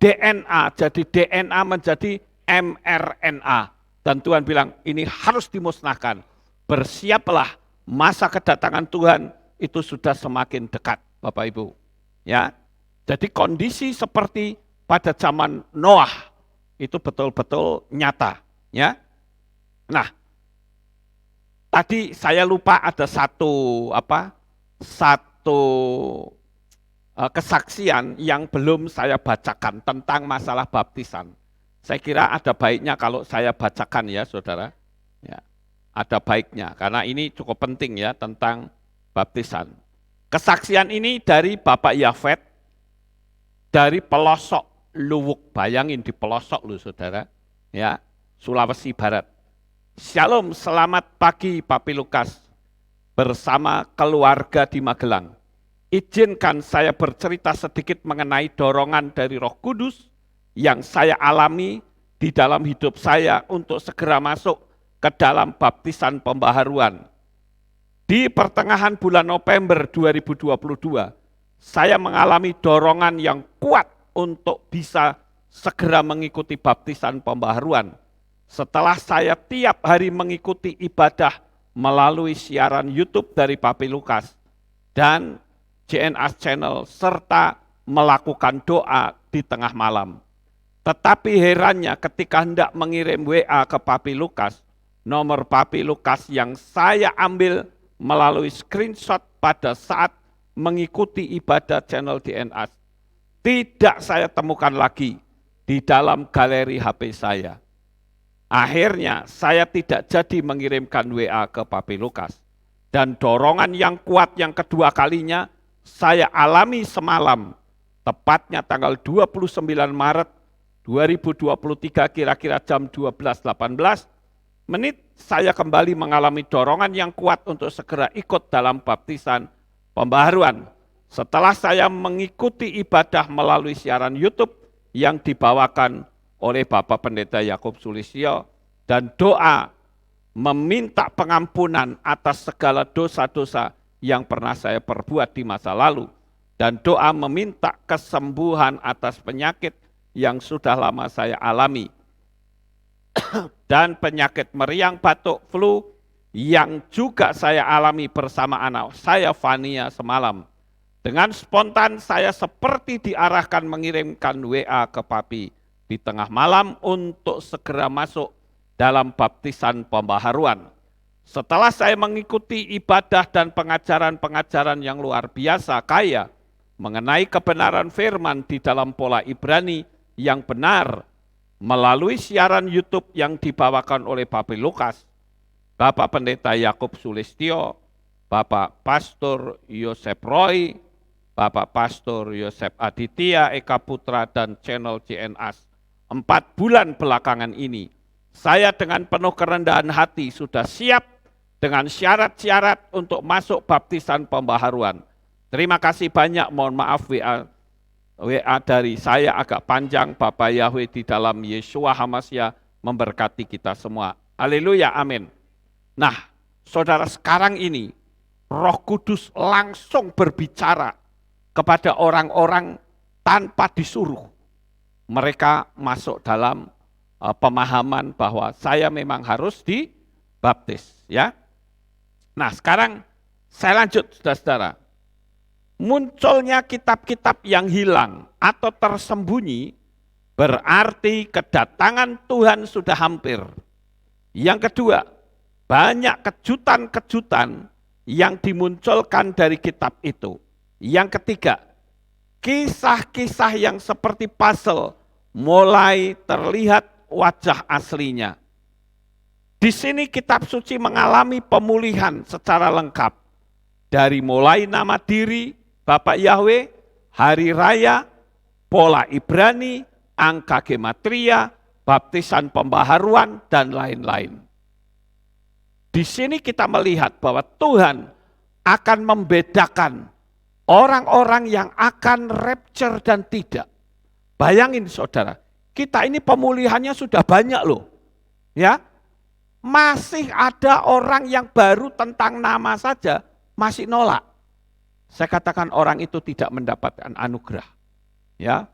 DNA, jadi DNA menjadi mRNA. Dan Tuhan bilang ini harus dimusnahkan. Bersiaplah, masa kedatangan Tuhan itu sudah semakin dekat, Bapak Ibu. Ya, jadi kondisi seperti pada zaman Noah itu betul-betul nyata. Ya, nah tadi saya lupa ada satu kesaksian yang belum saya bacakan tentang masalah baptisan. Saya kira ada baiknya kalau saya bacakan ya saudara. Ya, ada baiknya karena ini cukup penting ya tentang baptisan. Kesaksian ini dari Bapak Yafet dari pelosok Luwuk. Bayangin di pelosok loh saudara. Ya, Sulawesi Barat. Shalom, selamat pagi Papi Lukas bersama keluarga di Magelang. Izinkan saya bercerita sedikit mengenai dorongan dari Roh Kudus yang saya alami di dalam hidup saya untuk segera masuk ke dalam baptisan pembaharuan. Di pertengahan bulan November 2022, saya mengalami dorongan yang kuat untuk bisa segera mengikuti baptisan pembaharuan. Setelah saya tiap hari mengikuti ibadah melalui siaran YouTube dari Papi Lukas dan JNAS Channel serta melakukan doa di tengah malam. Tetapi herannya ketika hendak mengirim WA ke Papi Lukas, nomor Papi Lukas yang saya ambil melalui screenshot pada saat mengikuti ibadah channel JNAS, tidak saya temukan lagi di dalam galeri HP saya. Akhirnya saya tidak jadi mengirimkan WA ke Papi Lukas. Dan dorongan yang kuat yang kedua kalinya saya alami semalam, tepatnya tanggal 29 Maret 2023 kira-kira jam 12.18 menit, saya kembali mengalami dorongan yang kuat untuk segera ikut dalam baptisan pembaharuan. Setelah saya mengikuti ibadah melalui siaran YouTube yang dibawakan oleh Bapak Pendeta Yakub Sulistyo dan doa meminta pengampunan atas segala dosa-dosa yang pernah saya perbuat di masa lalu dan doa meminta kesembuhan atas penyakit yang sudah lama saya alami dan penyakit meriang, batuk, flu yang juga saya alami bersama anak saya Fania semalam. Dengan spontan saya seperti diarahkan mengirimkan WA ke Papi di tengah malam untuk segera masuk dalam baptisan pembaharuan. Setelah saya mengikuti ibadah dan pengajaran-pengajaran yang luar biasa kaya mengenai kebenaran firman di dalam pola Ibrani yang benar melalui siaran YouTube yang dibawakan oleh Papi Lukas, Bapak Pendeta Yakub Sulistyo, Bapak Pastor Yosef Roy, Bapak Pastor Yosef Aditya Eka Putra dan channel JNAS. 4 bulan belakangan ini, saya dengan penuh kerendahan hati sudah siap dengan syarat-syarat untuk masuk baptisan pembaharuan. Terima kasih banyak, mohon maaf WA dari saya agak panjang. Bapak Yahweh di dalam Yeshua HaMashiach memberkati kita semua. Haleluya, amin. Nah, saudara, sekarang ini Roh Kudus langsung berbicara kepada orang-orang tanpa disuruh. Mereka masuk dalam pemahaman bahwa saya memang harus dibaptis, ya. Nah, sekarang saya lanjut, saudara-saudara. Munculnya kitab-kitab yang hilang atau tersembunyi berarti kedatangan Tuhan sudah hampir. Yang kedua, banyak kejutan-kejutan yang dimunculkan dari kitab itu. Yang ketiga, kisah-kisah yang seperti puzzle mulai terlihat wajah aslinya. Di sini kitab suci mengalami pemulihan secara lengkap. Dari mulai nama diri Bapak Yahweh, hari raya, pola Ibrani, angka gematria, baptisan pembaharuan, dan lain-lain. Di sini kita melihat bahwa Tuhan akan membedakan orang-orang yang akan rapture dan tidak. Bayangin saudara, kita ini pemulihannya sudah banyak loh. Ya, masih ada orang yang baru tentang nama saja masih nolak. Saya katakan orang itu tidak mendapatkan anugerah. Ya,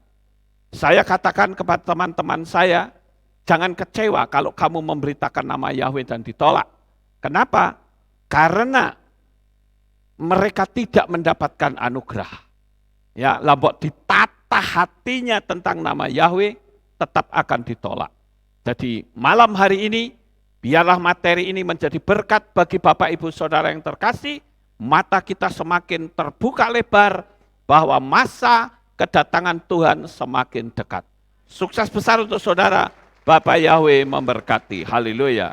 saya katakan kepada teman-teman saya, jangan kecewa kalau kamu memberitakan nama Yahweh dan ditolak. Kenapa? Karena mereka tidak mendapatkan anugerah. Ya, labok ditata hatinya tentang nama Yahweh tetap akan ditolak. Jadi malam hari ini biarlah materi ini menjadi berkat bagi Bapak Ibu Saudara yang terkasih. Mata kita semakin terbuka lebar bahwa masa kedatangan Tuhan semakin dekat. Sukses besar untuk saudara. Bapak Yahweh memberkati. Haleluya.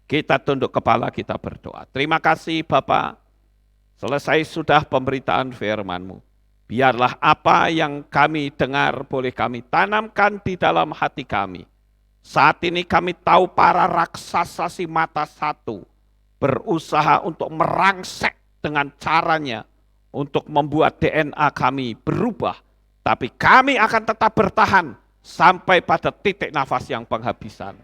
Kita tunduk kepala, kita berdoa. Terima kasih Bapak. Selesai sudah pemberitaan firman-Mu. Biarlah apa yang kami dengar boleh kami tanamkan di dalam hati kami. Saat ini kami tahu para raksasa si mata satu berusaha untuk merangsek dengan caranya untuk membuat DNA kami berubah. Tapi kami akan tetap bertahan sampai pada titik nafas yang penghabisan.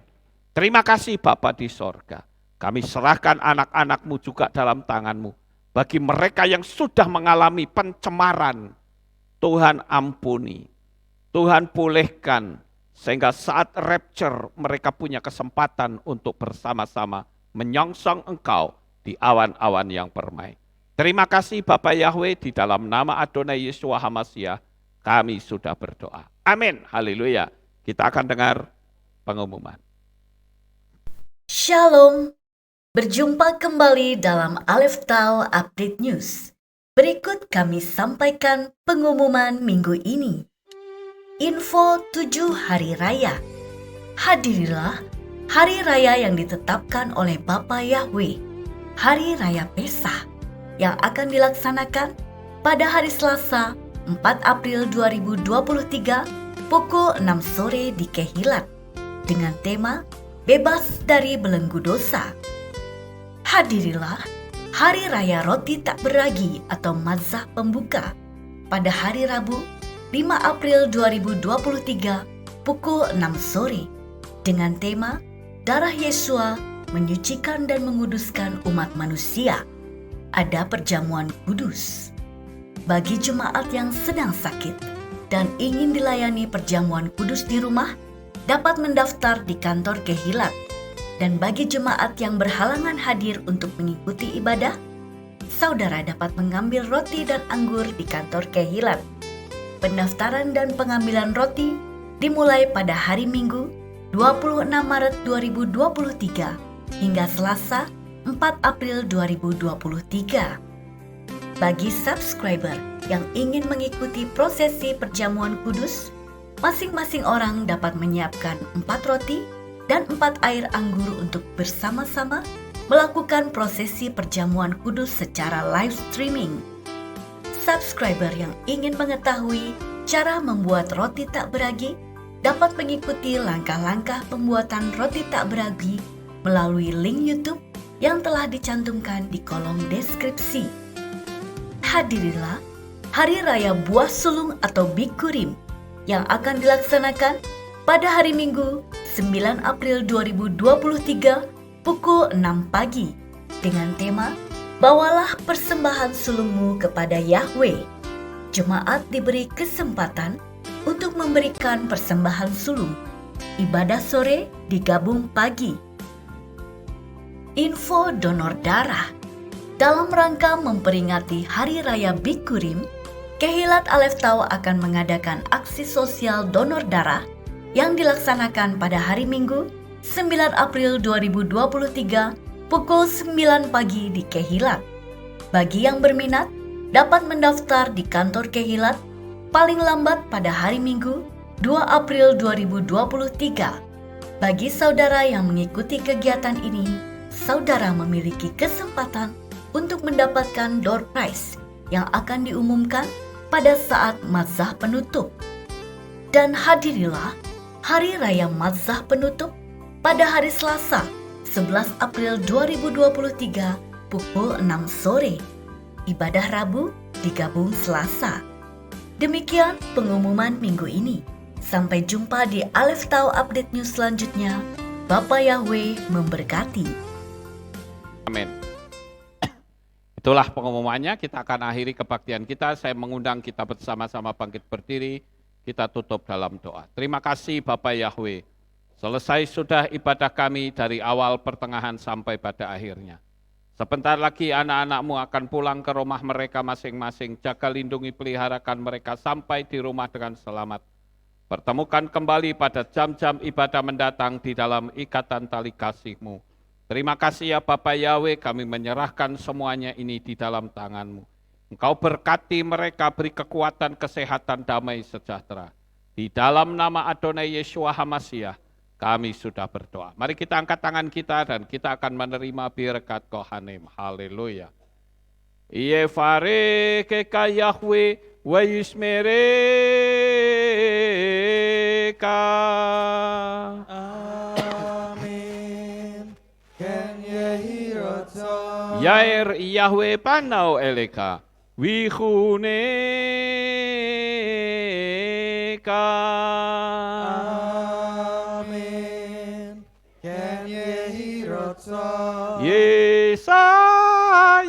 Terima kasih Bapa di sorga. Kami serahkan anak-anak-Mu juga dalam tangan-Mu. Bagi mereka yang sudah mengalami pencemaran, Tuhan ampuni, Tuhan pulihkan, sehingga saat rapture mereka punya kesempatan untuk bersama-sama menyongsong Engkau di awan-awan yang permai. Terima kasih Bapa Yahweh, di dalam nama Adonai Yeshua HaMashiach kami sudah berdoa. Amin. Haleluya. Kita akan dengar pengumuman. Shalom. Berjumpa kembali dalam Aleph Tau Update News. Berikut kami sampaikan pengumuman minggu ini. Info 7 Hari Raya. Hadirilah Hari Raya yang ditetapkan oleh Bapa Yahweh, Hari Raya Pesah, yang akan dilaksanakan pada hari Selasa 4 April 2023 pukul 6 sore di Kehilat, dengan tema Bebas dari Belenggu Dosa. Hadirilah Hari Raya Roti Tak Beragi atau Mazzah Pembuka pada hari Rabu 5 April 2023 pukul 6 sore dengan tema Darah Yesua menyucikan dan menguduskan umat manusia. Ada perjamuan kudus. Bagi jemaat yang sedang sakit dan ingin dilayani perjamuan kudus di rumah, dapat mendaftar di kantor Kehilat. Dan bagi jemaat yang berhalangan hadir untuk mengikuti ibadah, saudara dapat mengambil roti dan anggur di kantor Kehilat. Pendaftaran dan pengambilan roti dimulai pada hari Minggu 26 Maret 2023 hingga Selasa 4 April 2023. Bagi subscriber yang ingin mengikuti prosesi perjamuan kudus, masing-masing orang dapat menyiapkan 4 roti dan 4 air anggur untuk bersama-sama melakukan prosesi perjamuan kudus secara live streaming. Subscriber yang ingin mengetahui cara membuat roti tak beragi dapat mengikuti langkah-langkah pembuatan roti tak beragi melalui link YouTube yang telah dicantumkan di kolom deskripsi. Hadirilah Hari Raya Buah Sulung atau Bikurim yang akan dilaksanakan pada hari Minggu 9 April 2023 pukul 6 pagi dengan tema Bawalah persembahan sulungmu kepada Yahweh. Jemaat diberi kesempatan untuk memberikan persembahan sulung. Ibadah sore digabung pagi. Info donor darah. Dalam rangka memperingati Hari Raya Bikurim, Kehilat Aleph Tau akan mengadakan aksi sosial donor darah yang dilaksanakan pada hari Minggu 9 April 2023 pukul 9 pagi di Kehilat. Bagi yang berminat dapat mendaftar di kantor Kehilat paling lambat pada hari Minggu 2 April 2023. Bagi saudara yang mengikuti kegiatan ini, saudara memiliki kesempatan untuk mendapatkan door prize yang akan diumumkan pada saat Mazzah penutup. Dan hadirilah Hari Raya Mazzah penutup pada hari Selasa 11 April 2023 pukul 6 sore. Ibadah Rabu digabung Selasa. Demikian pengumuman minggu ini. Sampai jumpa di Aleph Tau Update News selanjutnya. Bapa Yahweh memberkati. Amin. Itulah pengumumannya, kita akan akhiri kebaktian kita. Saya mengundang kita bersama-sama bangkit berdiri, kita tutup dalam doa. Terima kasih Bapa Yahweh. Selesai sudah ibadah kami dari awal, pertengahan sampai pada akhirnya. Sebentar lagi anak-anak-Mu akan pulang ke rumah mereka masing-masing. Jaga, lindungi, peliharakan mereka sampai di rumah dengan selamat. Pertemukan kembali pada jam-jam ibadah mendatang di dalam ikatan tali kasih-Mu. Terima kasih ya Bapa Yahweh, kami menyerahkan semuanya ini di dalam tangan-Mu. Engkau berkati mereka, beri kekuatan, kesehatan, damai, sejahtera. Di dalam nama Adonai Yeshua HaMashiach, kami sudah berdoa. Mari kita angkat tangan kita dan kita akan menerima berkat Kohanim. Haleluya. Yefare keka Yahweh wa yismereka. Yair Yahweh panau eleka wihuneka. Amen. Ken yehi rotso. Yesa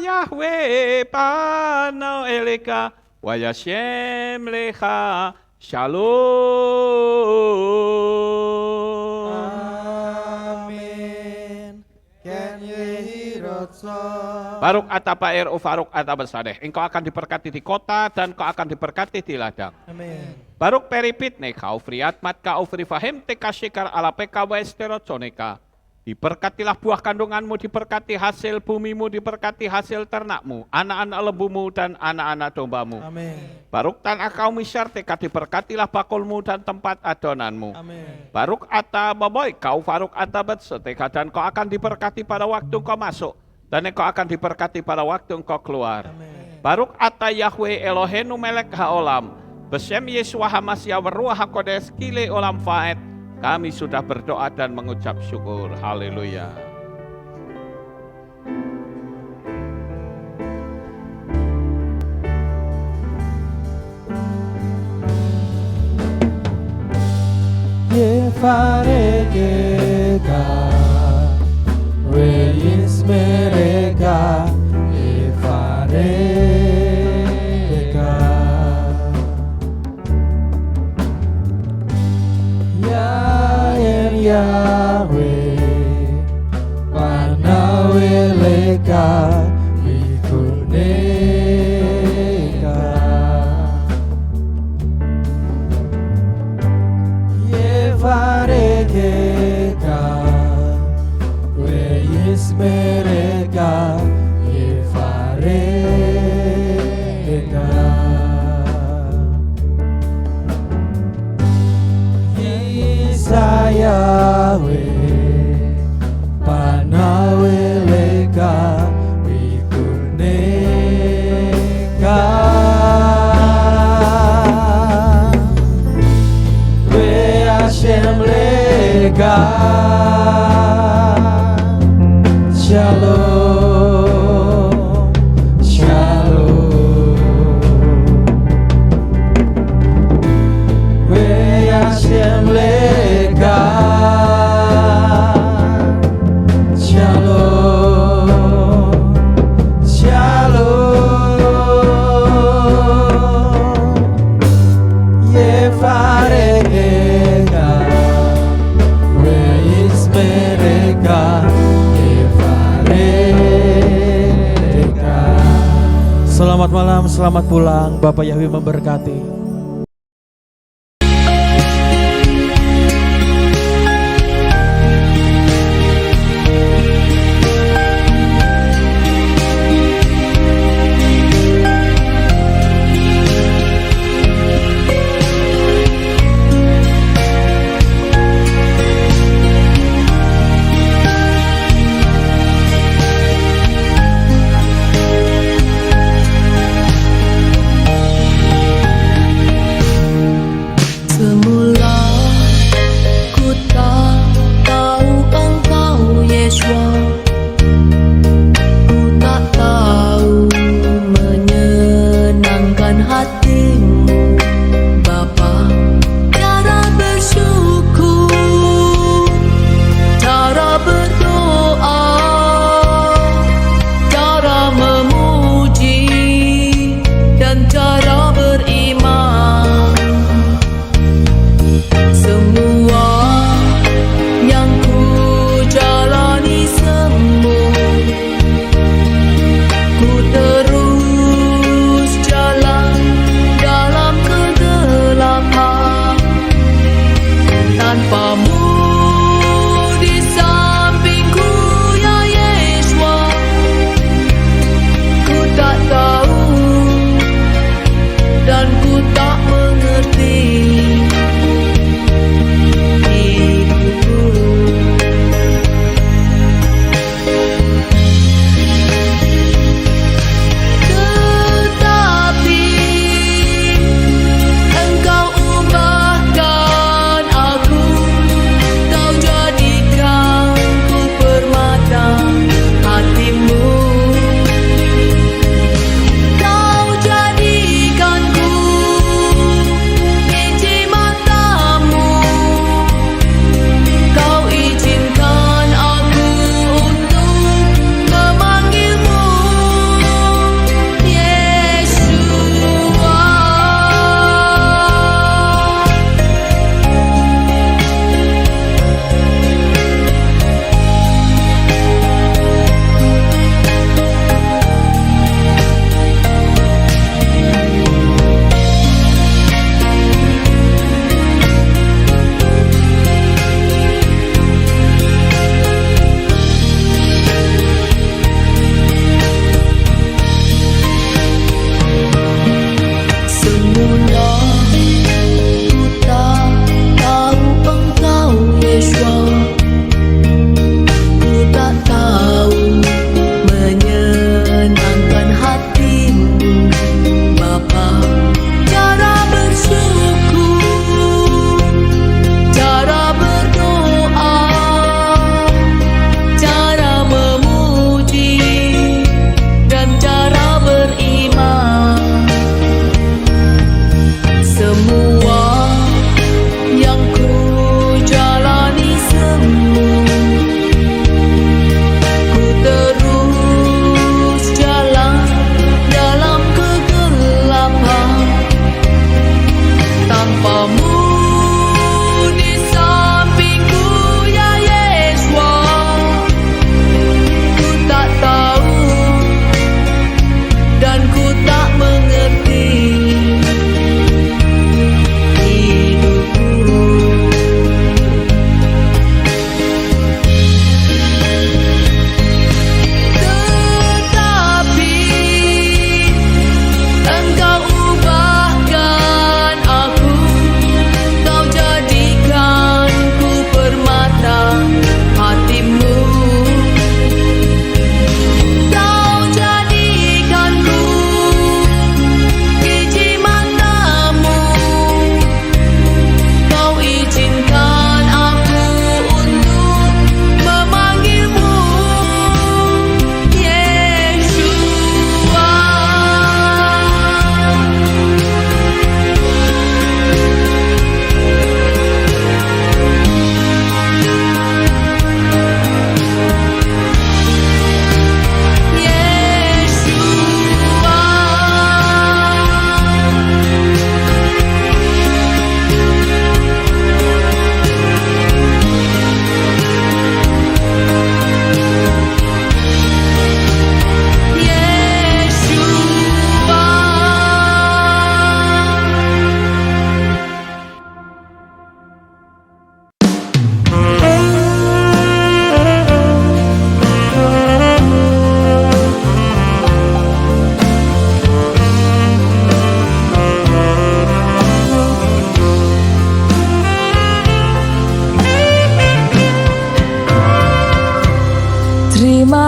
Yahweh panau eleka wayashem lecha shalom. Amen. Ken yehi rotso. Baruk atapair ufaruk atabasadeh. Engkau akan diberkati di kota dan kau akan diberkati di ladang. Amen. Baruk peripit ne kau friat mat kau frifahem teka shikar ala peka westerotsoneka. Diberkatilah buah kandunganmu, diberkati hasil bumimu, diberkati hasil ternakmu, anak-anak lembumu dan anak-anak dombamu. Amin. Baruk tanah kau misyar teka diberkatilah bakulmu dan tempat adonanmu. Amin. Baruk ata baboy kau faruk ata betseteka dan kau akan diberkati pada waktu kau masuk dan engkau akan diberkati pada waktu engkau keluar. Amin. Baruk ata Yahweh Elohenu melek haolam besem Yeshua hamasya waruah hakodes kile olam faet. Kami sudah berdoa dan mengucap syukur. Haleluya. Yefaregeka, reis mereka, Yefaregeka. Yahweh, Panaweleka, Wikuneka. Yefaregeka, Reis mereka, Yefaregeka. Yahweh, Panaweleka, Wikuneka. We Hashem leka, Shalom, Shalom. We Hashem leka, Shalom, Shalom. Yefaregeka, reis mereka, Yefaregeka. Selamat malam, selamat pulang. Bapak Yahweh memberkati.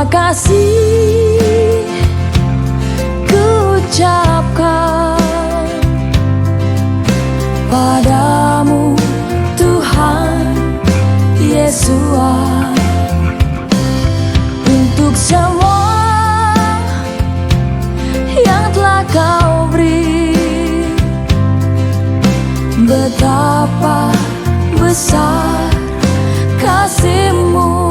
kasih ku ucapkan padamu Tuhan Yesua, untuk semua yang telah kau beri. Betapa besar kasih-Mu.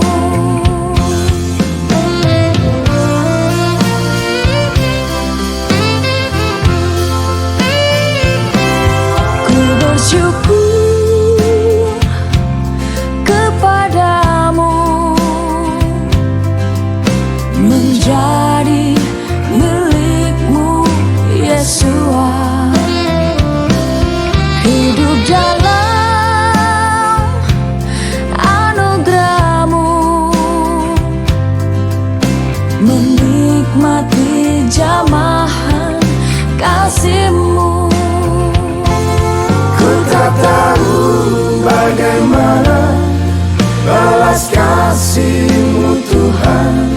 Ku bersyukur kepadamu, menjadi milik-Mu Yesua. Hidup dalam anugerah-Mu, menikmati jamahan kasih-Mu. Ku tak tahu bagaimana balas kasih-Mu Tuhan,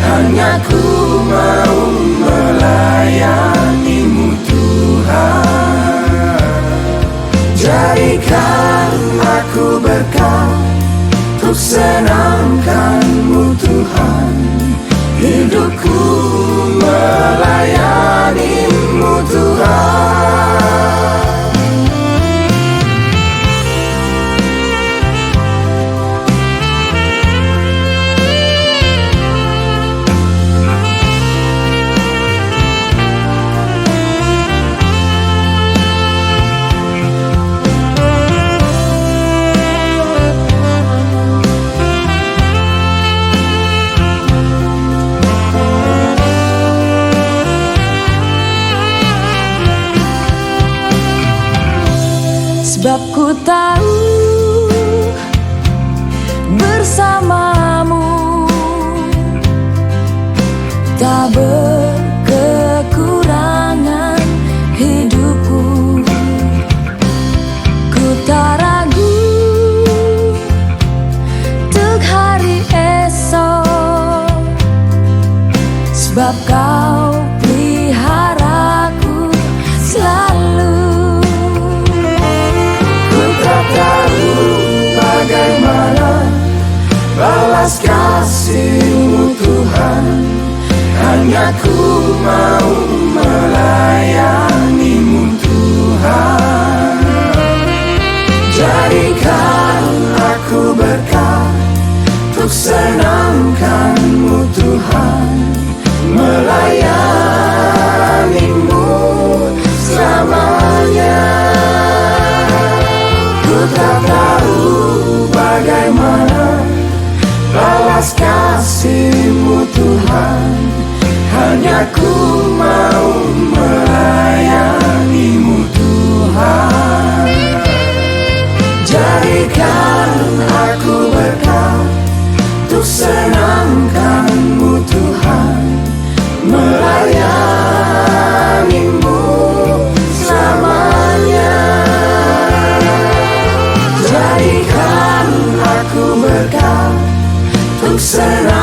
hanya ku mau melayani-Mu Tuhan. Jadikan aku berkat untuk senangkan-Mu Tuhan, hidupku melayani-Mu Tuhan. Sebab ku tahu bersama-Mu tak berkekurangan hidupku. Ku tak ragu untuk hari esok, sebab Kau peliharaku selalu. Tahu bagaimana balas kasih-Mu Tuhan, hanya ku mau melayani-Mu Tuhan. Jadikan aku berkat untuk senangkan-Mu Tuhan, melayani-Mu selamanya. Ku tak tahu bagaimana balas kasih-Mu Tuhan, hanya ku mau melayani-Mu Tuhan. Jadikan aku berkat untuk senangkan-Mu Tuhan, melayani-Mu selamanya. Jadikan aku berkat untuk senang